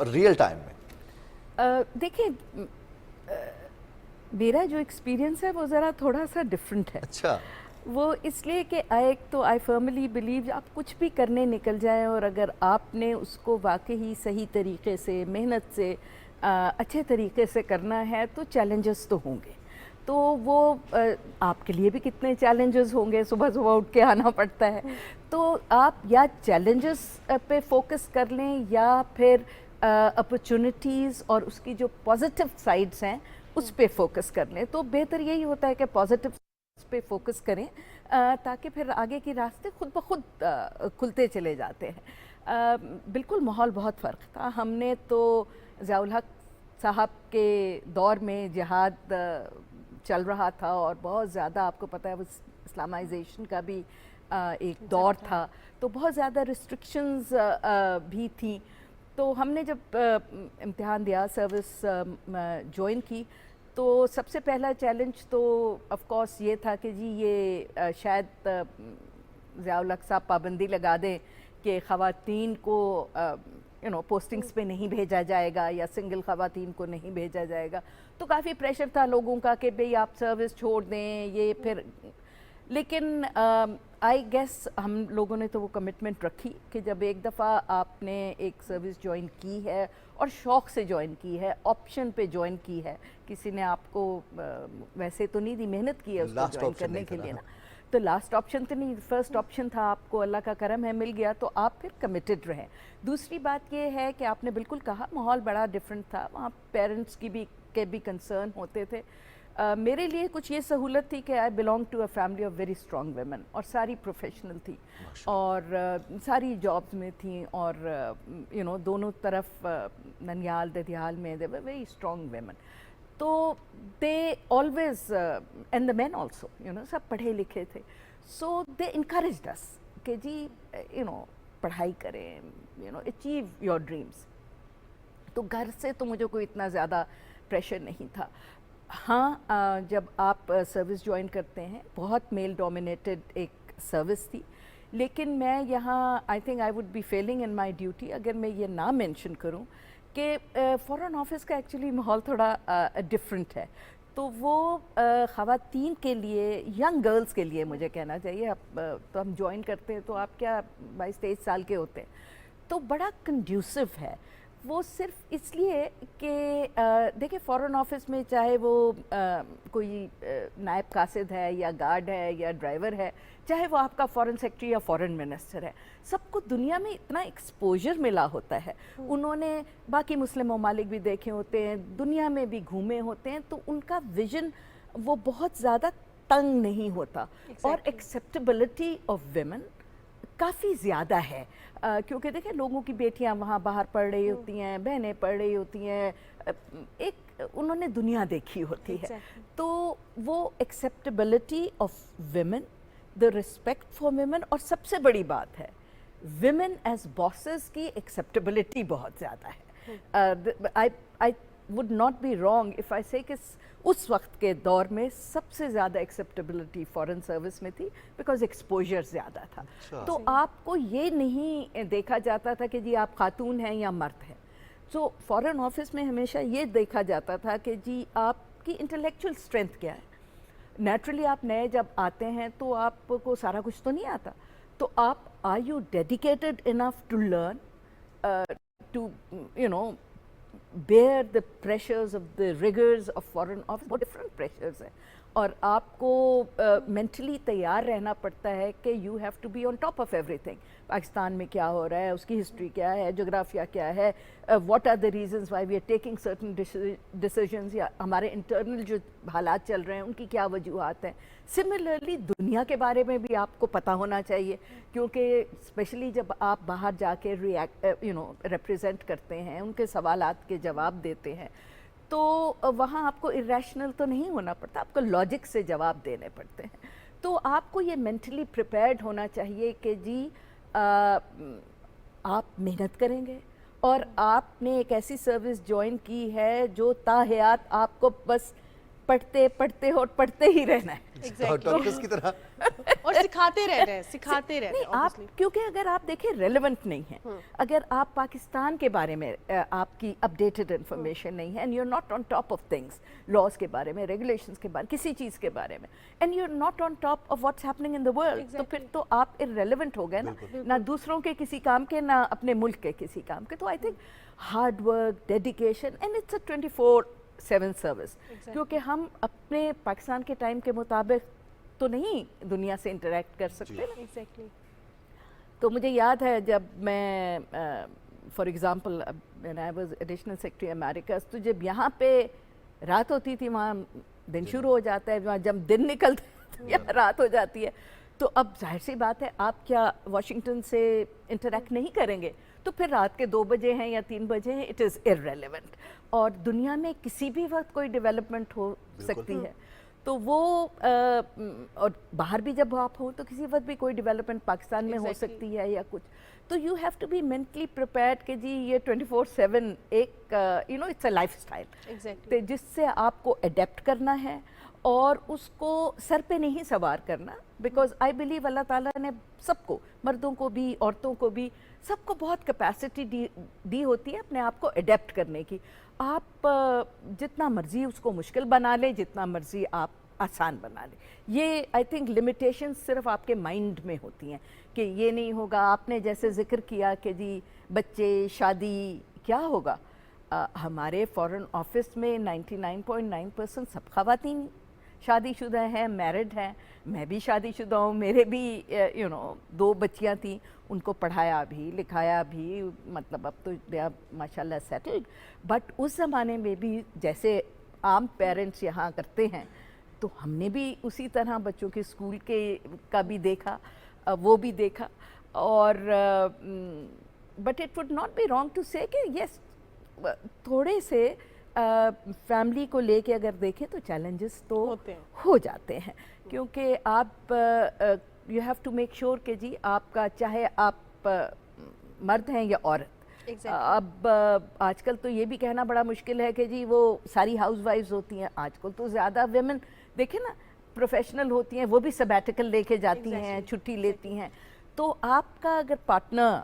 Speaker 2: रियल टाइम में?
Speaker 6: देखिए, मेरा जो एक्सपीरियंस है वो ज़रा थोड़ा सा डिफरेंट है।
Speaker 2: अच्छा।
Speaker 6: वो इसलिए कि आई फर्मली बिलीव आप कुछ भी करने निकल जाएं और अगर आपने उसको वाकई सही तरीके से, मेहनत से, अच्छे तरीके से करना है तो चैलेंजेस तो होंगे। तो वो आपके लिए भी कितने चैलेंजेस होंगे, सुबह सुबह उठ के आना पड़ता है। तो आप या चैलेंजेस पे फोकस कर लें या फिर अपॉर्चुनिटीज़ और उसकी जो पॉजिटिव साइड्स हैं उस पे फोकस कर लें। तो बेहतर यही होता है कि पॉजिटिव पे फोकस करें ताकि फिर आगे के रास्ते खुद ब खुद खुलते चले जाते हैं। बिल्कुल माहौल बहुत फ़र्क था। हमने तो ज़ियाउल हक साहब के दौर में जिहाद चल रहा था और बहुत ज़्यादा, आपको पता है, वो इस्लामाइजेशन का भी एक दौर था, तो बहुत ज़्यादा रिस्ट्रिक्शंस भी थी। तो हमने जब इम्तिहान दिया, सर्विस ज्वाइन की, तो सबसे पहला चैलेंज तो ऑफ कोर्स ये था कि जी ये शायद ज़ियाउल हक साहब पाबंदी लगा दें कि ख़वातीन को पोस्टिंग्स पे नहीं भेजा जाएगा या सिंगल ख़वातीन को नहीं भेजा जाएगा। तो काफ़ी प्रेशर था लोगों का कि भाई आप सर्विस छोड़ दें ये फिर। लेकिन आई गेस हम लोगों ने तो वो कमिटमेंट रखी कि जब एक दफ़ा आपने एक सर्विस ज्वाइन की है और शौक़ से ज्वाइन की है, ऑप्शन पे ज्वाइन की है, किसी ने आपको वैसे तो नहीं दी, मेहनत की है उसको ज्वाइन करने के लिए ना, तो लास्ट ऑप्शन तो नहीं, फर्स्ट ऑप्शन था, आपको अल्लाह का करम है मिल गया, तो आप फिर कमिटेड रहें। दूसरी बात ये है कि आपने बिल्कुल कहा माहौल बड़ा डिफरेंट था, वहाँ पेरेंट्स की भी कंसर्न होते थे। मेरे लिए कुछ ये सहूलत थी कि I belong to a family of very strong women और सारी प्रोफेशनल थी और सारी जॉब्स में थी और दोनों तरफ ननियाल ददियाल में दे वर वेरी स्ट्रॉन्ग वेमेन। तो they always and the man also सब पढ़े लिखे थे, सो दे इनकरेज्ड अस कि जी पढ़ाई करें, अचीव योर ड्रीम्स। तो घर से तो मुझे कोई इतना ज़्यादा प्रेशर नहीं था। हाँ, जब आप सर्विस ज्वाइन करते हैं, बहुत मेल डोमिनेटेड एक सर्विस थी, लेकिन मैं यहाँ I think I would be Fehling in my duty अगर मैं ये ना मेंशन करूँ कि फॉरेन ऑफिस का एक्चुअली माहौल थोड़ा डिफरेंट है। तो वो ख़वातीन के लिए, यंग गर्ल्स के लिए मुझे कहना चाहिए, अब तो हम ज्वाइन करते हैं तो आप क्या 22-23 साल के होते हैं, तो बड़ा कंड्यूसिव है वो। सिर्फ इसलिए कि देखिए फ़ॉरेन ऑफिस में चाहे वो कोई नायब कासिद है या गार्ड है या ड्राइवर है, चाहे वो आपका फॉरेन सेक्रेटरी या फॉरेन मिनिस्टर है, सबको दुनिया में इतना एक्सपोजर मिला होता है। उन्होंने बाकी मुस्लिम ममालिक भी देखे होते हैं, दुनिया में भी घूमे होते हैं, तो उनका विजन वो बहुत ज़्यादा तंग नहीं होता। और एक्सेप्टेबिलिटी ऑफ वेमेन काफ़ी ज़्यादा है क्योंकि देखिए लोगों की बेटियां वहाँ बाहर पढ़ रही होती हैं, बहनें पढ़ रही होती हैं, एक उन्होंने दुनिया देखी होती है। तो वो acceptability of women, the respect for women, और सबसे बड़ी बात है विमेन एज बॉसेस की एक्सेप्टेबिलिटी बहुत ज़्यादा है। I would not be wrong if I से कि उस वक्त के दौर में सबसे ज़्यादा एक्सेप्टेबिलिटी फॉरेन सर्विस में थी बिकॉज एक्सपोजर ज़्यादा था। तो आपको ये नहीं देखा जाता था कि जी आप खातून हैं या मर्द हैं। सो फॉरेन ऑफिस में हमेशा ये देखा जाता था कि जी आपकी इंटेलेक्चुअल स्ट्रेंथ क्या है। नेचुरली आप नए जब आते हैं तो आपको सारा कुछ तो नहीं आता, तो आप are you dedicated enough to learn to bear the pressures of the rigors of foreign office, बहुत different pressures हैं, और आपको mentally तैयार रहना पड़ता है कि you have to be on top of everything। Pakistan में क्या हो रहा है, उसकी हिस्ट्री क्या है, जोग्राफिया क्या है, what are the reasons why we are taking certain decisions, या हमारे इंटरनल जो हालात चल रहे हैं उनकी क्या वजूहात हैं। सिमिलरली दुनिया के बारे में भी आपको पता होना चाहिए, क्योंकि स्पेशली जब आप बाहर जाके रिप्रेजेंट करते हैं, उनके सवालात के जवाब देते हैं, तो वहाँ आपको इरेशनल तो नहीं होना पड़ता, आपको लॉजिक से जवाब देने पड़ते हैं। तो आपको ये मेंटली प्रिपेयर्ड होना चाहिए कि जी आप मेहनत करेंगे और आपने एक ऐसी सर्विस ज्वाइन की है जो ताहयात आपको बस पढ़ते पढ़ते और पढ़ते ही रहना है।
Speaker 1: Exactly.
Speaker 2: डॉक्टर्स की तरह
Speaker 1: और सिखाते रह रहे हैं, सिखाते रह रहे
Speaker 6: नहीं
Speaker 1: हैं
Speaker 6: आप,
Speaker 1: obviously.
Speaker 6: क्योंकि अगर आप देखें रेलेवेंट नहीं है, अगर आप पाकिस्तान के बारे में आपकी अपडेटेड इंफॉर्मेशन नहीं है, and you are not on top of things, laws के बारे में, रेगुलेशंस के बारे में, किसी चीज़ के बारे में, and you are not on top of what's happening in the world, तो फिर तो आप इररेलेवेंट हो गए ना दूसरों के किसी काम के, ना अपने मुल्क के किसी काम के। तो I think hard work, dedication, and it's a 24/7 service, क्योंकि हम अपने पाकिस्तान के टाइम के मुताबिक तो नहीं दुनिया से इंटरेक्ट कर सकते ना।
Speaker 1: Exactly.
Speaker 6: तो मुझे याद है जब मैं for example when I was additional secretary America's, तो जब यहाँ पे रात होती थी वहाँ दिन शुरू हो जाता है, वहाँ जब दिन निकलता है तो यहाँ रात हो जाती है। तो अब जाहिर सी बात है आप क्या वाशिंगटन से इंटरेक्ट नहीं करेंगे, तो फिर रात के 2 बजे हैं या 3 बजे हैं, इट इज़ इररेलेवेंट। और दुनिया में किसी भी वक्त कोई डेवलपमेंट हो सकती है, तो वो और बाहर भी जब आप हो तो किसी वक्त भी कोई डेवलपमेंट पाकिस्तान में हो सकती है या कुछ, तो you have to be mentally prepared कि जी ये 24/7 एक you know it's a lifestyle,
Speaker 1: Exactly.
Speaker 6: जिससे आपको अडेप्ट करना है और उसको सर पे नहीं सवार करना, बिकॉज आई बिलीव अल्लाह ताला ने सबको, मर्दों को भी औरतों को भी, सबको बहुत कैपेसिटी दी होती है अपने आप को अडेप्ट करने की। आप जितना मर्जी उसको मुश्किल बना ले, जितना मर्जी आप आसान बना ले, ये आई थिंक लिमिटेशंस सिर्फ आपके माइंड में होती हैं कि ये नहीं होगा। आपने जैसे जिक्र किया कि जी बच्चे, शादी, क्या होगा, हमारे फॉरेन ऑफिस में 99.9% सब खवातीन शादीशुदा हैं, मैरिड हैं, मैं भी शादीशुदा हूँ, मेरे भी यू नो 2 बच्चियाँ थीं, उनको पढ़ाया भी, लिखाया भी, मतलब अब तो दे आर माशाल्लाह सेटल्ड। बट उस ज़माने में भी जैसे आम पेरेंट्स यहाँ करते हैं, तो हमने भी उसी तरह बच्चों के स्कूल के का भी देखा, वो भी देखा। और but it would not be wrong to say कि यस, थोड़े से फैमिली को लेके अगर देखें तो चैलेंजेस तो हो जाते हैं, क्योंकि आप you have to make sure कि जी आपका, चाहे आप मर्द हैं या औरत, अब आजकल तो ये भी कहना बड़ा मुश्किल है कि जी वो सारी हाउसवाइफ्स होती हैं। आजकल तो ज़्यादा वेमेन देखें ना प्रोफेशनल होती हैं, वो भी सबैटिकल लेके जाती हैं, छुट्टी लेती हैं। तो आपका अगर पार्टनर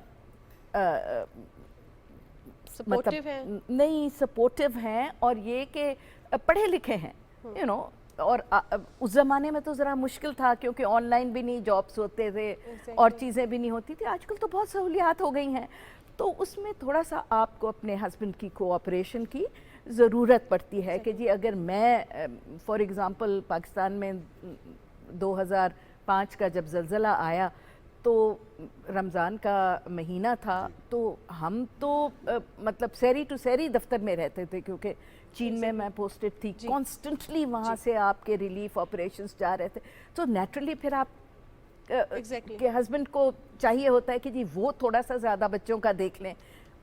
Speaker 1: सपोर्टिव है,
Speaker 6: नहीं सपोर्टिव हैं और ये कि पढ़े लिखे हैं, यू नो, और उस ज़माने में तो ज़रा मुश्किल था क्योंकि ऑनलाइन भी नहीं जॉब्स होते थे और चीज़ें भी नहीं होती थी। आजकल तो बहुत सहूलियात हो गई हैं, तो उसमें थोड़ा सा आपको अपने हस्बैंड की कोऑपरेशन की ज़रूरत पड़ती है कि जी अगर मैं फॉर एग्ज़ाम्पल पाकिस्तान में 2005 का जब ज़लज़ला आया तो रमज़ान का महीना था, तो हम तो मतलब सहरी टू सहरी दफ्तर में रहते थे, क्योंकि चीन में मैं पोस्टेड थी, कॉन्स्टेंटली वहाँ से आपके रिलीफ ऑपरेशंस जा रहे थे। तो नेचुरली फिर आप के हस्बैंड को चाहिए होता है कि जी वो थोड़ा सा ज़्यादा बच्चों का देख लें,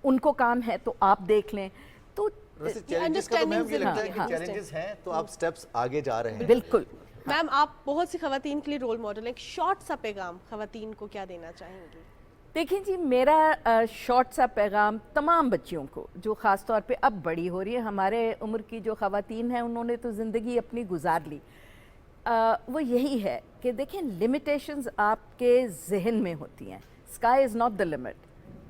Speaker 6: उनको काम है तो आप देख लें। तो
Speaker 2: चैलेंजेस का तो मैम ये लगता है कि चैलेंजेस हैं तो आप स्टेप्स आगे जा रहे हैं।
Speaker 6: बिल्कुल।
Speaker 1: मैम आप बहुत सी खवातीन के लिए रोल मॉडल, एक शॉर्ट सा पैगाम खवातीन को क्या देना चाहेंगी?
Speaker 6: देखिए जी, मेरा शॉर्ट सा पैगाम तमाम बच्चियों को जो ख़ास तौर पे अब बड़ी हो रही है, हमारे उम्र की जो खवातीन हैं उन्होंने तो ज़िंदगी अपनी गुजार ली, वो यही है कि देखें लिमिटेशंस आपके जहन में होती हैं। Sky is not the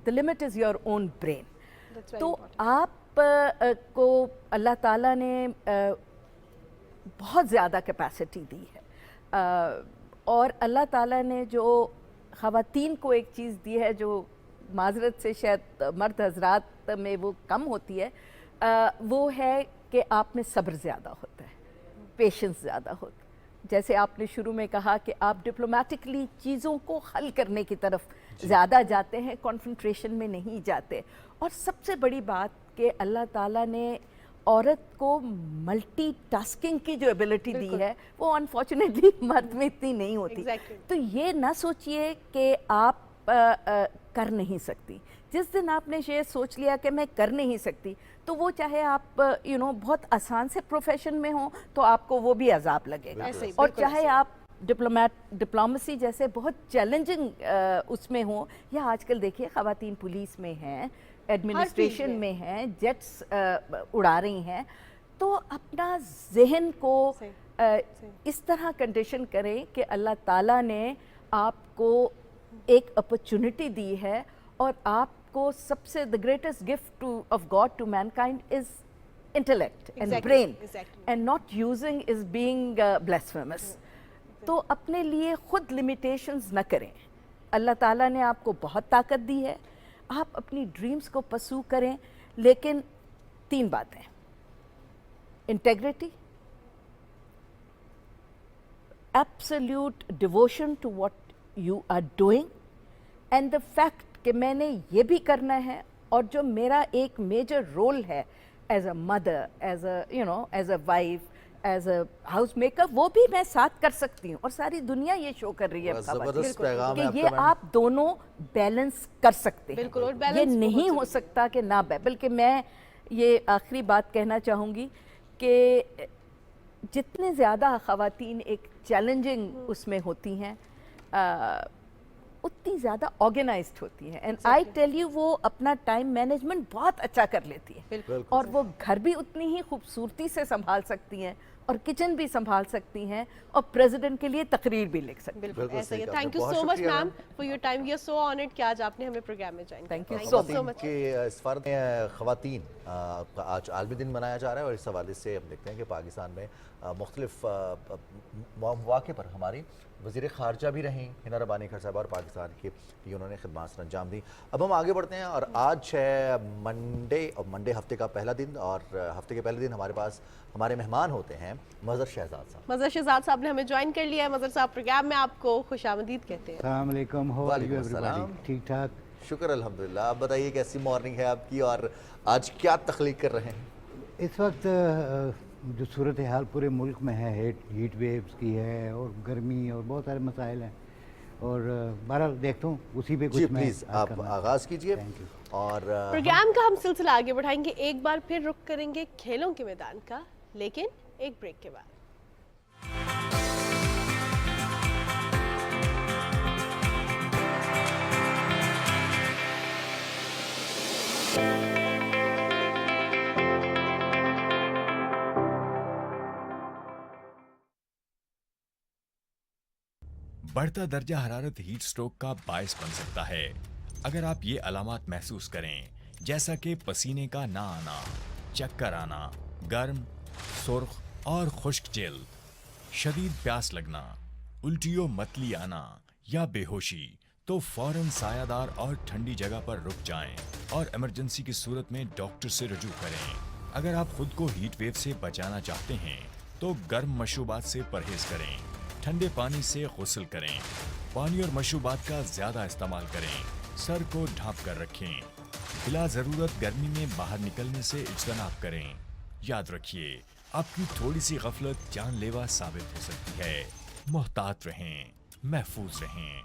Speaker 6: limit is your own brain. तो आप को अल्लाह ताला ने बहुत ज़्यादा कैपेसिटी दी है, और अल्लाह ताला ने जो ख़वातीन को एक चीज़ दी है जो माजरत से शायद मर्द हजरात में वो कम होती है, वो है कि आप में सब्र ज़्यादा होता है, पेशेंस ज़्यादा होता है। जैसे आपने शुरू में कहा कि आप डिप्लोमेटिकली चीज़ों को हल करने की तरफ ज़्यादा जाते हैं, कॉन्फ्रंट्रेशन में नहीं जाते। और सबसे बड़ी बात कि अल्लाह ताला ने औरत को मल्टीटास्किंग की जो एबिलिटी दी है वो अनफॉर्चुनेटली मर्द में इतनी नहीं होती। तो ये ना सोचिए कि आप कर नहीं सकती। जिस दिन आपने ये सोच लिया कि मैं कर नहीं सकती, तो वो चाहे आप यू नो बहुत आसान से प्रोफेशन में हो तो आपको वो भी अजाब लगेगा, और चाहे आप डिप्लोमेसी जैसे बहुत चैलेंजिंग उसमें हो, या आजकल देखिए ख़वातीन पुलिस में हैं, एडमिनिस्ट्रेशन में हैं, जेट्स उड़ा रही हैं, तो अपना जहन को
Speaker 1: सही,
Speaker 6: इस तरह कंडीशन करें कि अल्लाह ताला ने आपको एक अपॉर्चुनिटी दी है और आपको सबसे the greatest gift of God to mankind is intellect and
Speaker 1: Exactly,
Speaker 6: brain
Speaker 1: exactly.
Speaker 6: And not using is being blasphemous. तो अपने लिए खुद लिमिटेशंस न करें। अल्लाह ताला ने आपको बहुत ताकत दी है, आप अपनी ड्रीम्स को परस्यू करें, लेकिन 3 बातें: integrity, absolute devotion to what you are doing, and the fact कि मैंने ये भी करना है और जो मेरा एक मेजर रोल है as a mother, as a as a wife, as a house maker, वो भी मैं साथ कर सकती हूँ। और सारी दुनिया ये शो कर रही है
Speaker 2: बड़ा
Speaker 6: खबर
Speaker 2: जबरदस्त पैगाम है
Speaker 6: कि ये
Speaker 2: आपका, मैडम।
Speaker 6: आप दोनों बैलेंस कर सकते हैं।
Speaker 1: बिल्कुल, और
Speaker 6: ये
Speaker 1: balance बहुत
Speaker 6: नहीं हो
Speaker 1: जरूरी है।
Speaker 6: सकता कि ना बल्कि मैं ये आखिरी बात कहना चाहूँगी कि जितने ज़्यादा ख़वातीन एक चैलेंजिंग उसमें होती हैं उतनी ज़्यादा ऑर्गेनाइज्ड होती हैं। एंड आई टेल यू, वो अपना टाइम मैनेजमेंट बहुत अच्छा कर लेती है
Speaker 1: बिल्कुल।
Speaker 6: और वो घर भी उतनी ही खूबसूरती से संभाल सकती हैं और किचन भी संभाल सकती हैं और प्रेसिडेंट के लिए तकरीर भी लिख सकती हैं।
Speaker 1: बिल्कुल
Speaker 2: बिल्कुल
Speaker 1: ऐसा ही
Speaker 2: सही
Speaker 1: है।
Speaker 2: कहा
Speaker 1: थैंक
Speaker 2: आपने।
Speaker 1: यू
Speaker 2: बहुत
Speaker 1: सो मच
Speaker 2: शुक्रिया
Speaker 1: ma'am
Speaker 2: ma'am.
Speaker 1: For your time. We are so honoured कि आज आपने हमें प्रोग्राम में ज्वाइन
Speaker 6: Thank you
Speaker 1: किया।
Speaker 6: so
Speaker 1: so
Speaker 6: much.
Speaker 1: much।
Speaker 2: के सफारत में ख़वातीन का आज आलमी दिन मनाया जा रहा है और इस हवाले से हम देखते हैं कि पाकिस्तान में मुख्तलिफ मौक़े पर हमारी वज़ीर ख़ारजा भी रहीं हिना रबानी खर साहब और पाकिस्तान के लिए उन्होंने खिदमत अंजाम दी। अब हम आगे बढ़ते हैं और आज है मंडे, और मंडे हफ्ते का पहला दिन, और हफ्ते के पहले दिन हमारे पास हमारे मेहमान होते हैं मज़हर शहजाद साहब।
Speaker 1: मज़हर शहजाद साहब ने हमें ज्वाइन कर लिया है। मज़हर साहब, प्रोग्राम में आपको खुशामदीद कहते हैं।
Speaker 7: अस्सलाम वालेकुम, हाउ आर यू
Speaker 2: वालेकुम अस्सलाम।
Speaker 7: एवरीबॉडी? ठीक ठाक।
Speaker 2: शुक्र अल्हम्दुलिल्लाह। आप बताइए कैसी मॉर्निंग है आपकी और आज क्या तख्लीक कर रहे हैं?
Speaker 7: इस वक्त जो सूरत हाल पूरे मुल्क में है, हीट वेव्स की है और गर्मी और बहुत सारे मसाइल हैं, और बहरहाल देखता हूँ उसी पे
Speaker 2: जी
Speaker 7: कुछ मैं
Speaker 2: प्लीज़
Speaker 7: अर्ज
Speaker 2: आप
Speaker 7: करना।
Speaker 2: आगाज़ कीजिए।
Speaker 7: Thank you.
Speaker 2: और
Speaker 1: प्रोग्राम का हम सिलसिला आगे बढ़ाएंगे। एक बार फिर रुक करेंगे खेलों के मैदान का, लेकिन एक ब्रेक के बाद।
Speaker 8: बढ़ता दर्जा हरारत हीट स्ट्रोक का बायस बन सकता है। अगर आप ये अलामात महसूस करें, जैसा कि पसीने का ना आना, चक्कर आना, गर्म, सुर्ख और खुश्क जल्द, शदीद प्यास लगना, उल्टियों मतली आना या बेहोशी, तो फौरन सायादार और ठंडी जगह पर रुक जाएं और इमरजेंसी की सूरत में डॉक्टर से रुजू करें। अगर आप खुद को हीट वेव से बचाना चाहते हैं तो गर्म मशरूबात से परहेज करें, ठंडे पानी से गुस्ल करें, पानी और मशरूबात का ज्यादा इस्तेमाल करें, सर को ढांप कर रखें, बिला जरूरत गर्मी में बाहर निकलने से इज्तनाब करें। याद रखिए, आपकी थोड़ी सी गफलत जानलेवा साबित हो सकती है। मोहतात रहें, महफूज रहें।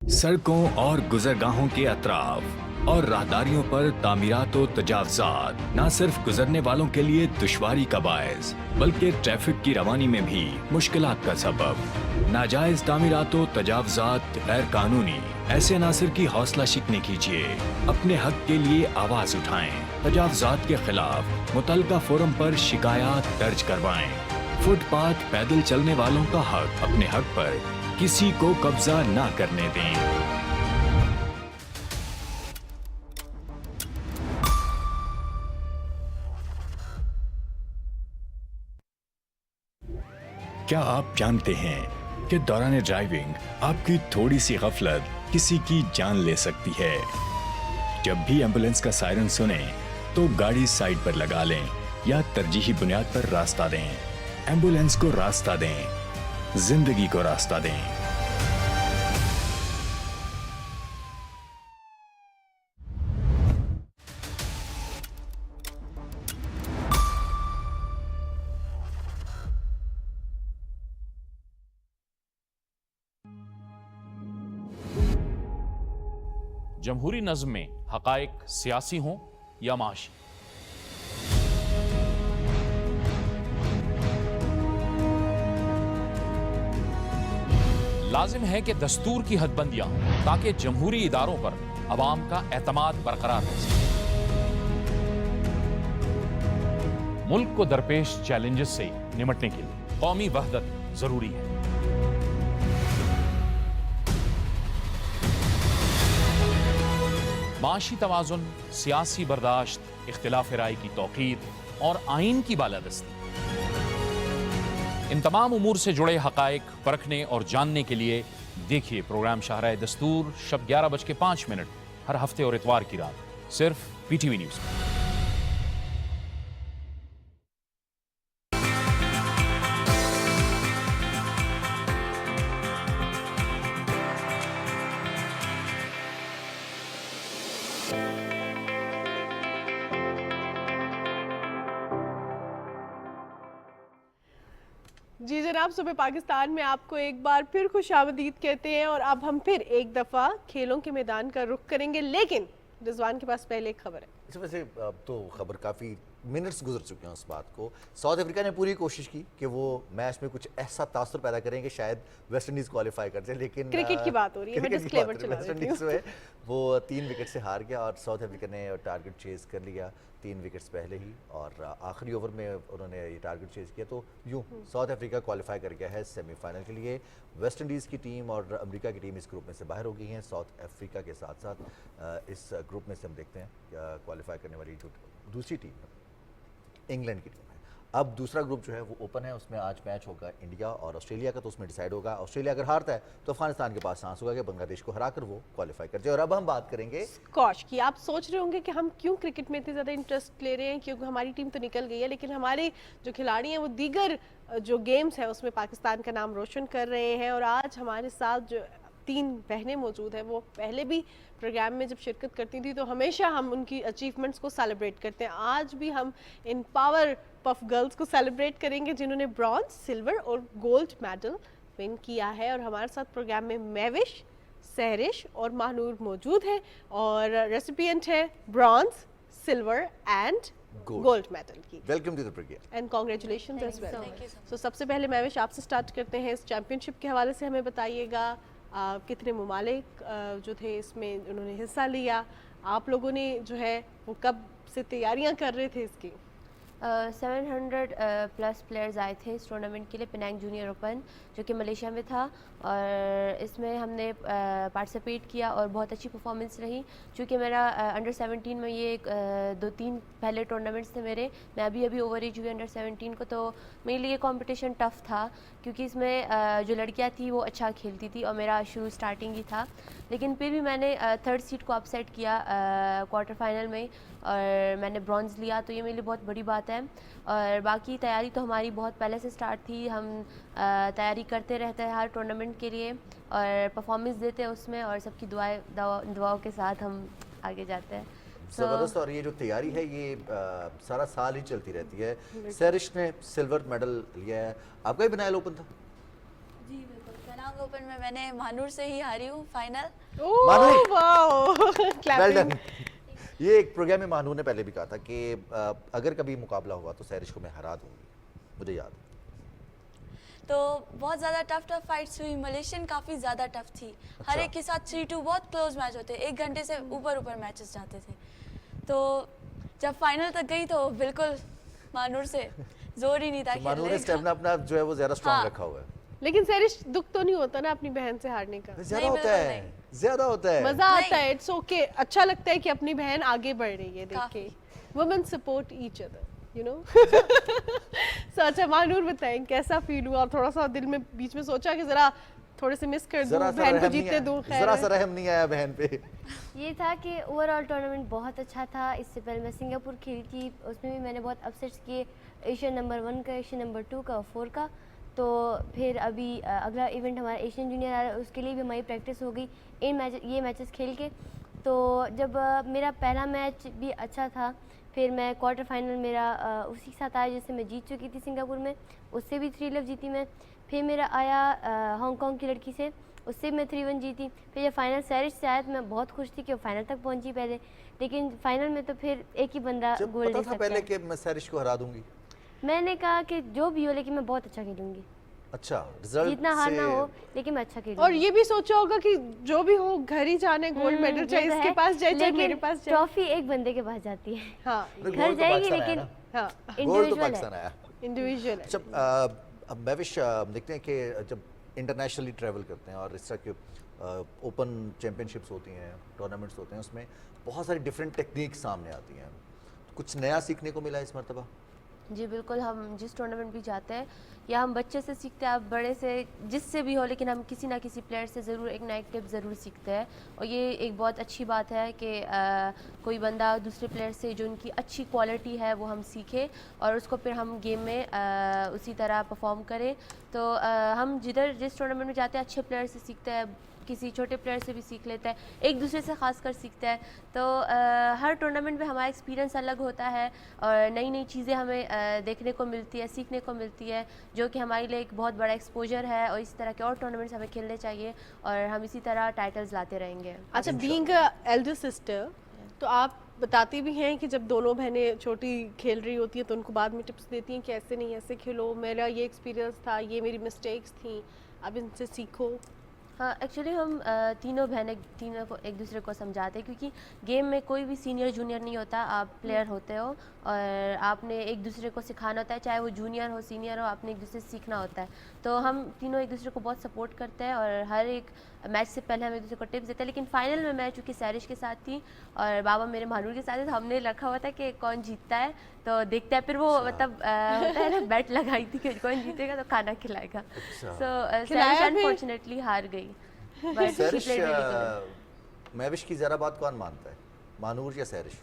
Speaker 8: सड़कों और गुजरगाहों के अतराफ और राहदारियों पर तामीरात व तजावजात न सिर्फ गुजरने वालों के लिए दुश्वारी का बायस बल्कि ट्रैफिक की रवानी में भी मुश्किलात का सबब। नाजायज तामीरात व तजावजात गैर कानूनी, ऐसे अनासर की हौसला शिकने कीजिए। अपने हक के लिए आवाज उठाएं। तजावजात के खिलाफ मुतलका फोरम पर शिकायत दर्ज करवाएं। फुटपाथ पैदल चलने वालों का हक, अपने हक पर किसी को कब्जा ना करने दें। क्या आप जानते हैं कि दौरान ड्राइविंग आपकी थोड़ी सी गफलत किसी की जान ले सकती है। जब भी एम्बुलेंस का सायरन सुने तो गाड़ी साइड पर लगा लें या तरजीही बुनियाद पर रास्ता दें। एम्बुलेंस को रास्ता दें, जिंदगी को रास्ता दें।
Speaker 9: जमहूरी नज़्म में हक़ाइक़ सियासी हों या माशी, लाजिम है कि दस्तूर की हदबंदियां हों ताकि जमहूरी इदारों पर अवाम का एतमाद बरकरार रह सके। मुल्क को दरपेश चैलेंजेस से निमटने के लिए कौमी वहदत जरूरी है। माशी तवाज़ुन, सियासी बर्दाश्त, इख्तिलाफ राय की तौक़ीर और आइन की बालादस्ती, इन तमाम उमूर से जुड़े हक़ाइक़ परखने और जानने के लिए देखिए प्रोग्राम शाहराए दस्तूर शब 11:05 हर हफ्ते और इतवार की रात, सिर्फ PTV न्यूज़ में।
Speaker 1: जी जनाब, सुबह पाकिस्तान में आपको एक बार फिर खुशामदीद कहते हैं और अब हम फिर एक दफ़ा खेलों के मैदान का रुख करेंगे, लेकिन रिजवान के पास पहले एक खबर है।
Speaker 2: इस वजह से अब तो खबर काफ़ी मिनट्स गुजर चुके हैं उस बात को। साउथ अफ्रीका ने पूरी कोशिश की कि वो मैच में कुछ ऐसा तासुर पैदा करें कि शायद वेस्ट इंडीज़ क्वालिफाई कर जाए, लेकिन
Speaker 1: क्रिकेट की बात हो रही है, मैं डिस्क्लेमर चला
Speaker 2: वेस्ट
Speaker 1: देती
Speaker 2: इंडीज़
Speaker 1: हूँ।
Speaker 2: में वो 3 विकेट से हार गया और साउथ अफ्रीका ने टारगेट चेज़ कर लिया 3 विकेट्स पहले ही, और आखिरी ओवर में उन्होंने ये टारगेट चेज़ किया तो यूँ साउथ अफ्रीका क्वालिफाई कर गया है सेमीफाइनल के लिए। वेस्ट इंडीज़ की टीम और अमेरिका की टीम इस ग्रुप में से बाहर हो गई हैं। साउथ अफ्रीका के साथ साथ इस ग्रुप में से हम देखते हैं क्वालिफाई करने वाली जो दूसरी टीम है इंग्लैंड की टीम है। अब दूसरा ग्रुप जो है वो ओपन है, उसमें आज मैच होगा इंडिया और ऑस्ट्रेलिया का, तो उसमें डिसाइड होगा ऑस्ट्रेलिया अगर हारता है तो अफगानिस्तान के पास चांस होगा कि बांग्लादेश को हराकर वो क्वालिफाई कर जाए। और अब हम बात करेंगे
Speaker 1: स्कॉश की। आप सोच रहे होंगे कि हम क्यों क्रिकेट में इतनी ज़्यादा इंटरेस्ट ले रहे हैं, क्योंकि हमारी टीम तो निकल गई है, लेकिन हमारे जो खिलाड़ी हैं वो दीगर जो गेम्स हैं उसमें पाकिस्तान का नाम रोशन कर रहे हैं। और आज हमारे साथ जो 3 बहनें मौजूद हैं, वो पहले भी प्रोग्राम में जब शिरकत करती थी तो हमेशा हम उनकी अचीवमेंट्स को सेलिब्रेट करते हैं। आज भी हम इन पावर पफ गर्ल्स को सेलिब्रेट करेंगे जिन्होंने ब्रॉन्ज, सिल्वर और गोल्ड मेडल विन किया है। और हमारे साथ प्रोग्राम में महविश, सहरिश और महानूर मौजूद हैं और रेसिपिएंट है bronze, silver and gold medal की।
Speaker 2: Welcome to the program
Speaker 1: and congratulations as well. So सबसे पहले महविश आपसे स्टार्ट करते हैं। इस चैंपियनशिप के हवाले से हमें बताइएगा कितने ममालिक जो थे इसमें उन्होंने हिस्सा लिया, आप लोगों ने जो है वो कब से तैयारियां कर रहे थे इसकी?
Speaker 10: 700 प्लस प्लेयर्स आए थे इस टूर्नामेंट के लिए, पेनांग जूनियर ओपन जो कि मलेशिया में था, और इसमें हमने पार्टिसिपेट किया और बहुत अच्छी परफॉर्मेंस रही। चूँकि मेरा अंडर 17 में ये 2-3 पहले टूर्नामेंट्स थे मेरे, मैं अभी ओवर एज हुई अंडर 17 को, तो मेरे लिए कंपटीशन टफ़ था क्योंकि इसमें जो लड़कियां थी वो अच्छा खेलती थी और मेरा शुरू स्टार्टिंग ही था, लेकिन फिर भी मैंने 3rd सीट को अपसेट किया क्वार्टर फाइनल में और मैंने ब्रॉन्ज़ लिया, तो ये मेरे लिए बहुत बड़ी बात है। और बाकी तैयारी तो हमारी बहुत पहले से स्टार्ट थी, हम तैयारी करते रहते हैं हर टूर्नामेंट के लिए और परफॉर्मेंस देते हैं उसमें, और सबकी दुआओं के साथ हम आगे जाते हैं।
Speaker 2: ज़बरदस्त। और ये जो तैयारी है ये सारा साल ही चलती रहती है। सैरिश ने सिल्वर मेडल लिया है, आपका भी बनाया ओपन था?
Speaker 11: जी बिल्कुल, पेनांग ओपन में मैंने महानूर से ही हारी हूँ फाइनल।
Speaker 2: Well done. ये एक प्रोग्राम में महानूर ने पहले भी कहा था कि अगर कभी मुकाबला हुआ तो सैरिश को मैं हरा दूंगी, मुझे याद है।
Speaker 11: तो बहुत ज़्यादा टफ फाइट्स हुई, मलेशियन काफ़ी ज़्यादा टफ थी।
Speaker 2: अच्छा।
Speaker 11: हर एक के साथ 3-2 बहुत क्लोज मैच होते, 1 घंटे से ऊपर मैचेस जाते थे। तो जब फाइनल तक गई तो बिल्कुल महानूर से जोर ही नहीं था।
Speaker 2: महानूर ने स्टेमिना अपना जो है वो ज़्यादा स्ट्रांग रखा हुआ है।
Speaker 1: लेकिन सैरिश दुख तो नहीं होता ना अपनी बहन से हारने का?
Speaker 2: ज़्यादा होता है, ज़्यादा होता है,
Speaker 1: मज़ा आता है, इट्स ओके, अच्छा लगता है कि अपनी बहन आगे बढ़ रही है देख के। Women support each other. You know. अच्छा महानूर बताएं कैसा फील हुआ, और थोड़ा सा दिल में बीच में सोचा कि जरा थोड़े से मिस कर दूं, बहन को जीतने दूं?
Speaker 2: जरा सा रहम नहीं आया बहन पे?
Speaker 10: ये था कि ओवरऑल टूर्नामेंट बहुत अच्छा था। इससे पहले मैं सिंगापुर खेली थी, उसमें भी मैंने बहुत अपसेट्स किए, एशियन नंबर 1 का, एशियन नंबर 2 का और 4 का। तो फिर अभी अगला इवेंट हमारा एशियन जूनियर आ रहा है, उसके लिए भी हमारी प्रैक्टिस हो गई ये मैचेस खेल के। तो जब मेरा पहला मैच भी अच्छा था, फिर मैं क्वार्टर फाइनल मेरा उसी के साथ आया जिससे मैं जीत चुकी थी सिंगापुर में, उससे भी 3 लव जीती मैं। फिर मेरा आया हांगकांग की लड़की से, उससे मैं 3-1 जीती। फिर जब फाइनल सैरिश से आया तो मैं बहुत खुश थी कि वो फाइनल तक पहुंची पहले, लेकिन फाइनल में तो फिर एक ही बंदा गोल ले सकता है।
Speaker 2: पहले कि मैं सैरिश को हरा दूंगी?
Speaker 10: मैंने कहा कि जो भी हो लेकिन मैं बहुत अच्छा खेलूंगी।
Speaker 2: अच्छा, रिजल्ट
Speaker 10: जितना हारना हो लेकिन मैं अच्छा खेलूंगी।
Speaker 1: और ये भी सोचा होगा कि जो भी हो घर ही जाने, गोल्ड मेडल चाहे इसके पास जाए चाहे मेरे पास जाए।
Speaker 10: ट्रॉफी एक बंदे के पास जाती है।
Speaker 1: हाँ,
Speaker 10: घर जाएगी लेकिन
Speaker 1: हाँ
Speaker 10: इंडिविजुअल है।
Speaker 1: इंडिविजुअल है।
Speaker 2: जब अब मैविश देखते हैं कि जब इंटरनेशनली ट्रैवल करते हैं और इस तरह के ओपन चैम्पियनशिप्स होती हैं, टूर्नामेंट्स होते हैं, उसमें बहुत सारी डिफरेंट टेक्निक सामने आती हैं। कुछ नया सीखने को मिला इस मरतबा?
Speaker 10: जी बिल्कुल, हम जिस टूर्नामेंट भी जाते हैं या हम बच्चे से सीखते हैं, आप बड़े से जिससे भी हो, लेकिन हम किसी ना किसी प्लेयर से ज़रूर एक ना एक टिप ज़रूर सीखते हैं। और ये एक बहुत अच्छी बात है कि कोई बंदा दूसरे प्लेयर से जो उनकी अच्छी क्वालिटी है वो हम सीखें और उसको फिर हम गेम में उसी तरह परफॉर्म करें। तो हम जिस टूर्नामेंट में जाते हैं अच्छे प्लेयर से सीखते हैं, किसी छोटे प्लेयर से भी सीख लेता है, एक दूसरे से खास कर सीखता है। तो हर टूर्नामेंट में हमारा एक्सपीरियंस अलग होता है और नई नई चीज़ें हमें देखने को मिलती है, सीखने को मिलती है, जो कि हमारे लिए एक बहुत बड़ा एक्सपोजर है। और इसी तरह के और टूर्नामेंट्स हमें खेलने चाहिए और हम इसी तरह टाइटल्स लाते रहेंगे।
Speaker 1: अच्छा, बीइंग एल्डर सिस्टर, तो आप बताती भी हैं कि जब दोनों बहनें छोटी खेल रही होती हैं तो उनको बाद में टिप्स देती हैं कि ऐसे नहीं ऐसे खेलो, मेरा ये एक्सपीरियंस था, ये मेरी मिस्टेक्स थी, अब इनसे सीखो।
Speaker 10: हाँ, एक्चुअली हम तीनों बहनें तीनों को एक दूसरे को समझाते हैं, क्योंकि गेम में कोई भी सीनियर जूनियर नहीं होता, आप प्लेयर होते हो और आपने एक दूसरे को सिखाना होता है, चाहे वो जूनियर हो सीनियर हो, आपने एक दूसरे से सीखना होता है। तो हम तीनों एक दूसरे को बहुत सपोर्ट करते हैं और हर एक मैच से पहले हम एक दूसरे को टिप्स देते हैं। लेकिन फाइनल में मैं चूँकि सैरिश के साथ थी और बाबा मेरे महानूर के साथ थे, तो हमने रखा हुआ था कि कौन जीतता है तो देखते हैं। फिर वो मतलब होता है ना, बैट लगाई थी कि कौन जीतेगा तो खाना खिलाएगा। सो सैरिश अनफॉर्चुनेटली हार गई।
Speaker 2: सैरिश, मैविश की ज़रा बात कौन मानता है, महानूर या सैरिश?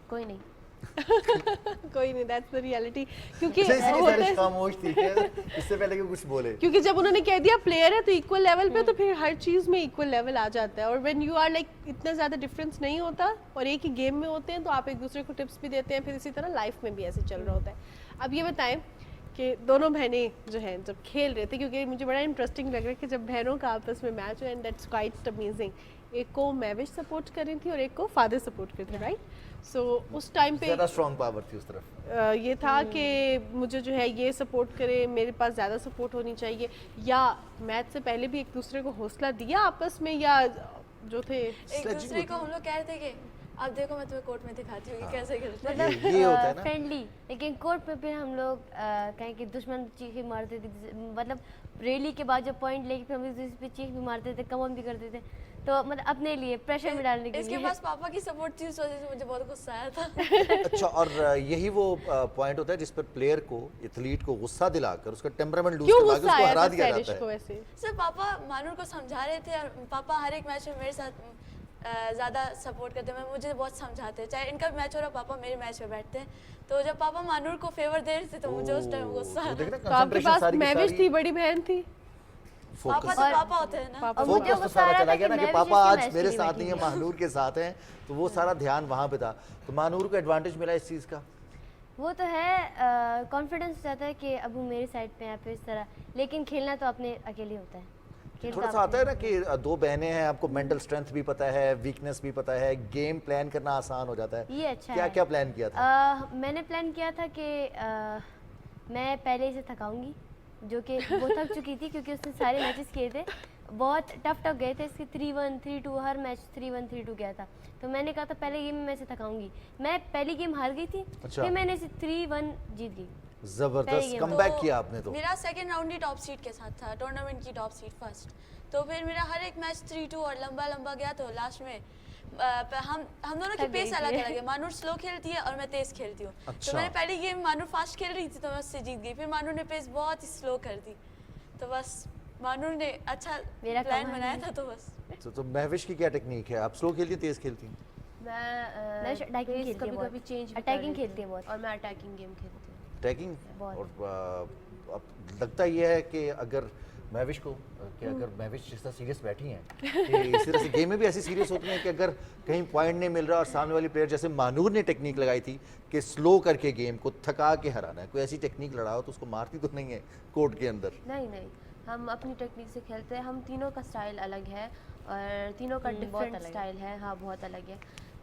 Speaker 10: कोई नहीं।
Speaker 1: कोई नहीं, दैट्स द रियलिटी। क्योंकि
Speaker 2: सैरिश खामोश थी इससे पहले कि कुछ बोले,
Speaker 1: क्योंकि जब उन्होंने कह दिया प्लेयर है तो इक्वल लेवल पे, तो फिर हर चीज़ में इक्वल लेवल आ जाता है। और व्हेन यू आर लाइक इतना ज़्यादा डिफरेंस नहीं होता और एक ही गेम में होते हैं तो आप एक दूसरे को टिप्स भी देते हैं, फिर इसी तरह लाइफ में भी ऐसे चल रहा होता है। अब ये बताएं कि दोनों बहनें जो हैं जब खेल रहे थे, क्योंकि मुझे बड़ा इंटरेस्टिंग लग रहा है कि जब बहनों का आपस में मैच हो, एंड दैट्स क्वाइट अमेजिंग। एक को मैविश सपोर्ट कर रही थी और एक को फादर सपोर्ट कर रही थी, राइट? सो उस टाइम पे
Speaker 2: ज़्यादा स्ट्रॉन्ग पावर थी उस तरफ।
Speaker 1: ये था कि मुझे जो है ये सपोर्ट करे, मेरे पास ज़्यादा सपोर्ट होनी चाहिए, या मैच से पहले भी एक दूसरे को हौसला दिया आपस में, या जो थे
Speaker 11: एक दूसरे को हम लोग कह रहे थे कि अब देखो मैं तुम्हें कोर्ट में दिखाती हूँ कि कैसे खेलते हैं।
Speaker 10: मतलब
Speaker 2: ये होता है ना
Speaker 10: फ्रेंडली, लेकिन कोर्ट पे फिर हम लोग कहें कि दुश्मन चीखें मारते थे, मतलब रैली के बाद जब पॉइंट लेके फिर हम इस पे चीख भी मारते थे, कम भी करते थे, तो मतलब अपने लिए प्रेशर में डालने के लिए।
Speaker 11: इसके पास पापा की सपोर्ट थी, उस वजह से मुझे बहुत गुस्सा आया था।
Speaker 2: अच्छा, और यही वो पॉइंट होता है जिस पर प्लेयर को, एथलीट को गुस्सा दिलाकर उसका टेम्परामेंट लूज करवा के उसको हरा दिया जाता है।
Speaker 11: सर पापा मानूर को समझा रहे थे और पापा हर एक मैच में मेरे साथ ज़्यादा सपोर्ट करते हैं, मुझे बहुत समझाते हैं। चाहे इनका मैच हो रहा, पापा मेरे मैच में बैठते हैं, तो जब पापा मानूर को फेवर दे रहे थे तो मुझे उस टाइम गुस्सा आता था।
Speaker 1: तो आपके पास मैविश थी, बड़ी बहन थी,
Speaker 11: पापा तो पापा होते हैं ना।
Speaker 2: फोकस तो सारा चला गया ना कि पापा आज मेरे साथ नहीं है, महानूर के साथ हैं, तो वो सारा ध्यान वहाँ पे था। तो महानूर को एडवांटेज मिला इस चीज़ का?
Speaker 10: वो तो है, कॉन्फिडेंस रहता है कि अब वो मेरे साइड पे है, फिर इस तरह, लेकिन खेलना तो अपने अकेले होता है।
Speaker 2: थोड़ा सा आता है ना कि दो बहनें हैं, आपको मेंटल स्ट्रेंथ भी पता है, वीकनेस भी पता है, गेम प्लान करना आसान हो जाता है।
Speaker 10: ये अच्छा
Speaker 2: क्या
Speaker 10: है।
Speaker 2: क्या प्लान किया था?
Speaker 10: मैंने प्लान किया था कि मैं पहले इसे थकाऊंगी, जो कि वो थक चुकी थी क्योंकि उसने सारे मैचेस किए थे, बहुत टफ गए थे इसके, 3-1 3-2 हर मैच 3-1 3-2 गया था। तो मैंने कहा था पहले गेम में मैं इसे थकाऊंगी। मैं पहली गेम हार गई थी,
Speaker 2: अच्छा।
Speaker 10: फिर मैंने इसे 3-1 जीत गई।
Speaker 2: जबरदस्त कमबैक किया आपने। तो
Speaker 11: मेरा सेकंड राउंड ही टॉप सीड के साथ था, टूर्नामेंट की टॉप सीड फर्स्ट। तो फिर मेरा हर एक मैच 3-2 और लंबा गया, तो लास्ट में हम दोनों की पेस अलग अलग है। मानूर स्लो खेलती है और मैं तेज खेलती हूँ।
Speaker 2: अच्छा।
Speaker 11: तो मैंने पहली गेम मानूर फास्ट खेल रही थी तो मैं उससे जीत गई, फिर मानूर ने पेस बहुत ही स्लो कर दी, तो बस मानूर ने अच्छा प्लान बनाया था तो बस।
Speaker 2: तो महविश की क्या टेक्निक है, आप स्लो खेलती हैं, तेज खेलती हैं?
Speaker 10: मैं
Speaker 12: अटैकिंग खेलती
Speaker 10: कभी
Speaker 12: है
Speaker 10: कभी चेंज
Speaker 12: अटैकिंग खेलती है बहुत।
Speaker 10: और मैं अटैकिंग गेम खेलती हूँ।
Speaker 2: अटैकिंग?
Speaker 10: बहुत।
Speaker 2: और अब लगता ये है कि अगर महविश को कि अगर महविश जिस तरह सीरियस बैठी हैं कि इस तरह से गेम में भी ऐसी सीरियस होती हैं कि अगर कहीं पॉइंट नहीं मिल रहा और सामने वाली प्लेयर, जैसे मानूर ने टेक्निक लगाई थी कि स्लो करके गेम को थका के हराना है, कोई ऐसी टेक्निक लड़ाओ तो उसको मारती तो नहीं है कोर्ट के अंदर?
Speaker 10: नहीं, हम अपनी टेक्निक से खेलते हैं। हम तीनों का स्टाइल अलग है और तीनों का डिफरेंट स्टाइल है। हाँ, बहुत अलग है।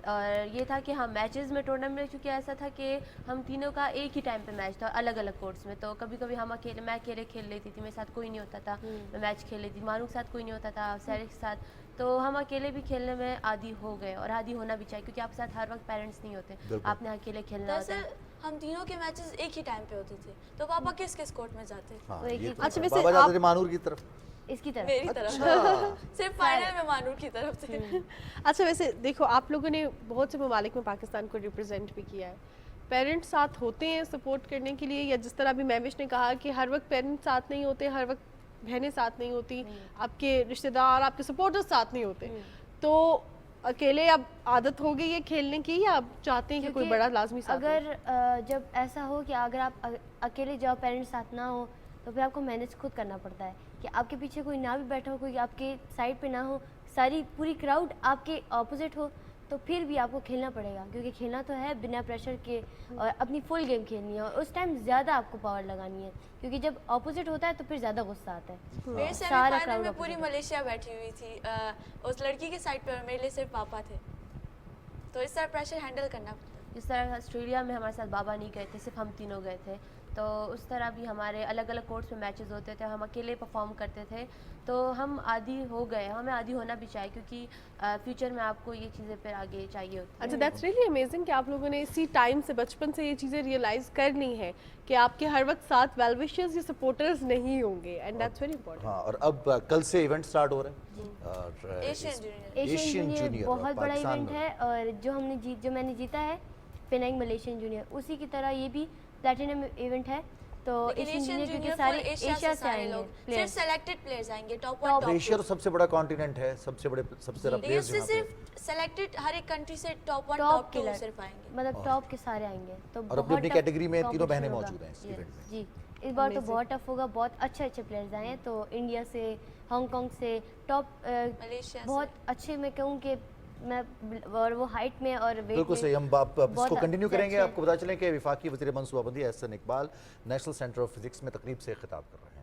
Speaker 10: और ये था कि हाँ, मैचेस में टूर्नामेंट में चूँकि ऐसा था कि हम तीनों का एक ही टाइम पे मैच था अलग अलग कोर्ट्स में, तो कभी कभी मैं अकेले खेल लेती थी, मेरे साथ कोई नहीं होता था, मैं मैच खेल लेती थी, मारू के साथ कोई नहीं होता था, सैरिक के साथ, तो हम अकेले भी खेलने में आदी हो गए और आदी होना भी चाहिए क्योंकि आपके साथ हर वक्त पेरेंट्स नहीं होते, आपने अकेले खेलना होता है।
Speaker 11: हम तीनों के मैचेस एक ही टाइम पे होते थे, तो पापा किस किस कोर्ट में जाते?
Speaker 2: हाँ,
Speaker 10: वो एक
Speaker 2: ये
Speaker 10: ही
Speaker 2: तो
Speaker 1: अच्छा,
Speaker 2: है।
Speaker 1: वैसे
Speaker 2: बाबा जाते थे मानूर की तरफ?
Speaker 10: इसकी तरफ
Speaker 11: मेरी तरफ सिर्फ फाइनल में मानूर की तरफ थे।
Speaker 1: अच्छा, वैसे देखो आप लोगों ने बहुत से ममालिक में पाकिस्तान को रिप्रेजेंट भी किया है, पेरेंट्स साथ होते हैं सपोर्ट करने के लिए, या जिस तरह अभी महविश ने कहा कि हर वक्त पेरेंट्स साथ नहीं होते, हर वक्त बहनें साथ नहीं होती, आपके रिश्तेदार, आपके सपोर्टर्स साथ नहीं होते, तो अकेले अब आदत हो गई है खेलने की या आप चाहते हैं कि कोई बड़ा लाजमी साथ हो?
Speaker 12: अगर जब ऐसा हो कि अगर आप अकेले जाओ, पेरेंट्स साथ ना हो, तो फिर आपको मैनेज खुद करना पड़ता है कि आपके पीछे कोई ना भी बैठा हो, कोई आपके साइड पे ना हो, सारी पूरी क्राउड आपके ऑपोजिट हो, तो फिर भी आपको खेलना पड़ेगा क्योंकि खेलना तो है बिना प्रेशर के और अपनी फुल गेम खेलनी है और उस टाइम ज़्यादा आपको पावर लगानी है क्योंकि जब ऑपोजिट होता है तो फिर ज़्यादा गुस्सा आता है।
Speaker 11: मेरे सेमीफाइनल में पूरी मलेशिया बैठी हुई थी, उस लड़की के साइड पे मेरे लिए सिर्फ पापा थे, तो इस तरह प्रेशर हैंडल करना पड़ता।
Speaker 10: जिस तरह ऑस्ट्रेलिया में हमारे साथ बाबा नहीं गए थे, सिर्फ हम तीनों गए थे, तो उस तरह भी हमारे अलग अलग कोर्ट्स में मैचेस होते थे, हम अकेले परफॉर्म करते थे, तो हम आदी हो गए, हमें आदी होना भी चाहिए क्योंकि फ्यूचर में आपको ये चीज़ें फिर आगे चाहिए होती हैं।
Speaker 1: अच्छा, दैट्स रियली अमेजिंग कि आप लोगों ने इसी टाइम से, बचपन से ये चीज़ें रियलाइज़ करनी है कि आपके हर वक्त साथ वेल विशर्स या सपोर्टर्स नहीं होंगे, एंड दैट्स वेरी इंपॉर्टेंट।
Speaker 2: हाँ, और अब कल से इवेंट स्टार्ट हो रहा है और
Speaker 10: एशियन जूनियर बहुत बड़ा इवेंट है और जो मैंने जीता है पेनांग मलेशियन जूनियर, उसी की तरह ये भी प्लैटिनम इवेंट है, तो एशियन जूनियर क्योंकि सारे एशिया से आएंगे
Speaker 11: सिर्फ सेलेक्टेड प्लेयर्स आएंगे, टॉप 1 टॉप।
Speaker 2: एशिया तो सबसे बड़ा कॉन्टिनेंट है, सबसे ज़्यादा प्लेयर्स यहाँ पे।
Speaker 11: सिर्फ सेलेक्टेड हर एक कंट्री से टॉप 1 टॉप 2 सिर्फ आएंगे,
Speaker 10: मतलब टॉप के सारे आएंगे, तो
Speaker 2: और अपनी कैटेगरी में तीनों बहनें मौजूद हैं इस इवेंट में।
Speaker 10: जी, इस बार तो बहुत टफ होगा, बहुत अच्छे प्लेयर्स आए हैं, तो इंडिया से, हांगकांग से, टॉप
Speaker 11: मलेशिया
Speaker 10: बहुत अच्छे, मैं कहूँ कि मैं, और वो हाइट में और वेट
Speaker 2: बिल्कुल सही। हम इसको कंटिन्यू करेंगे।
Speaker 10: अच्छे।
Speaker 2: आपको पता चलें कि वफाकी वज़ीर मनसूबाबंदी Ahsan Iqbal national centre of physics में तकरीब से खिताब कर रहे हैं।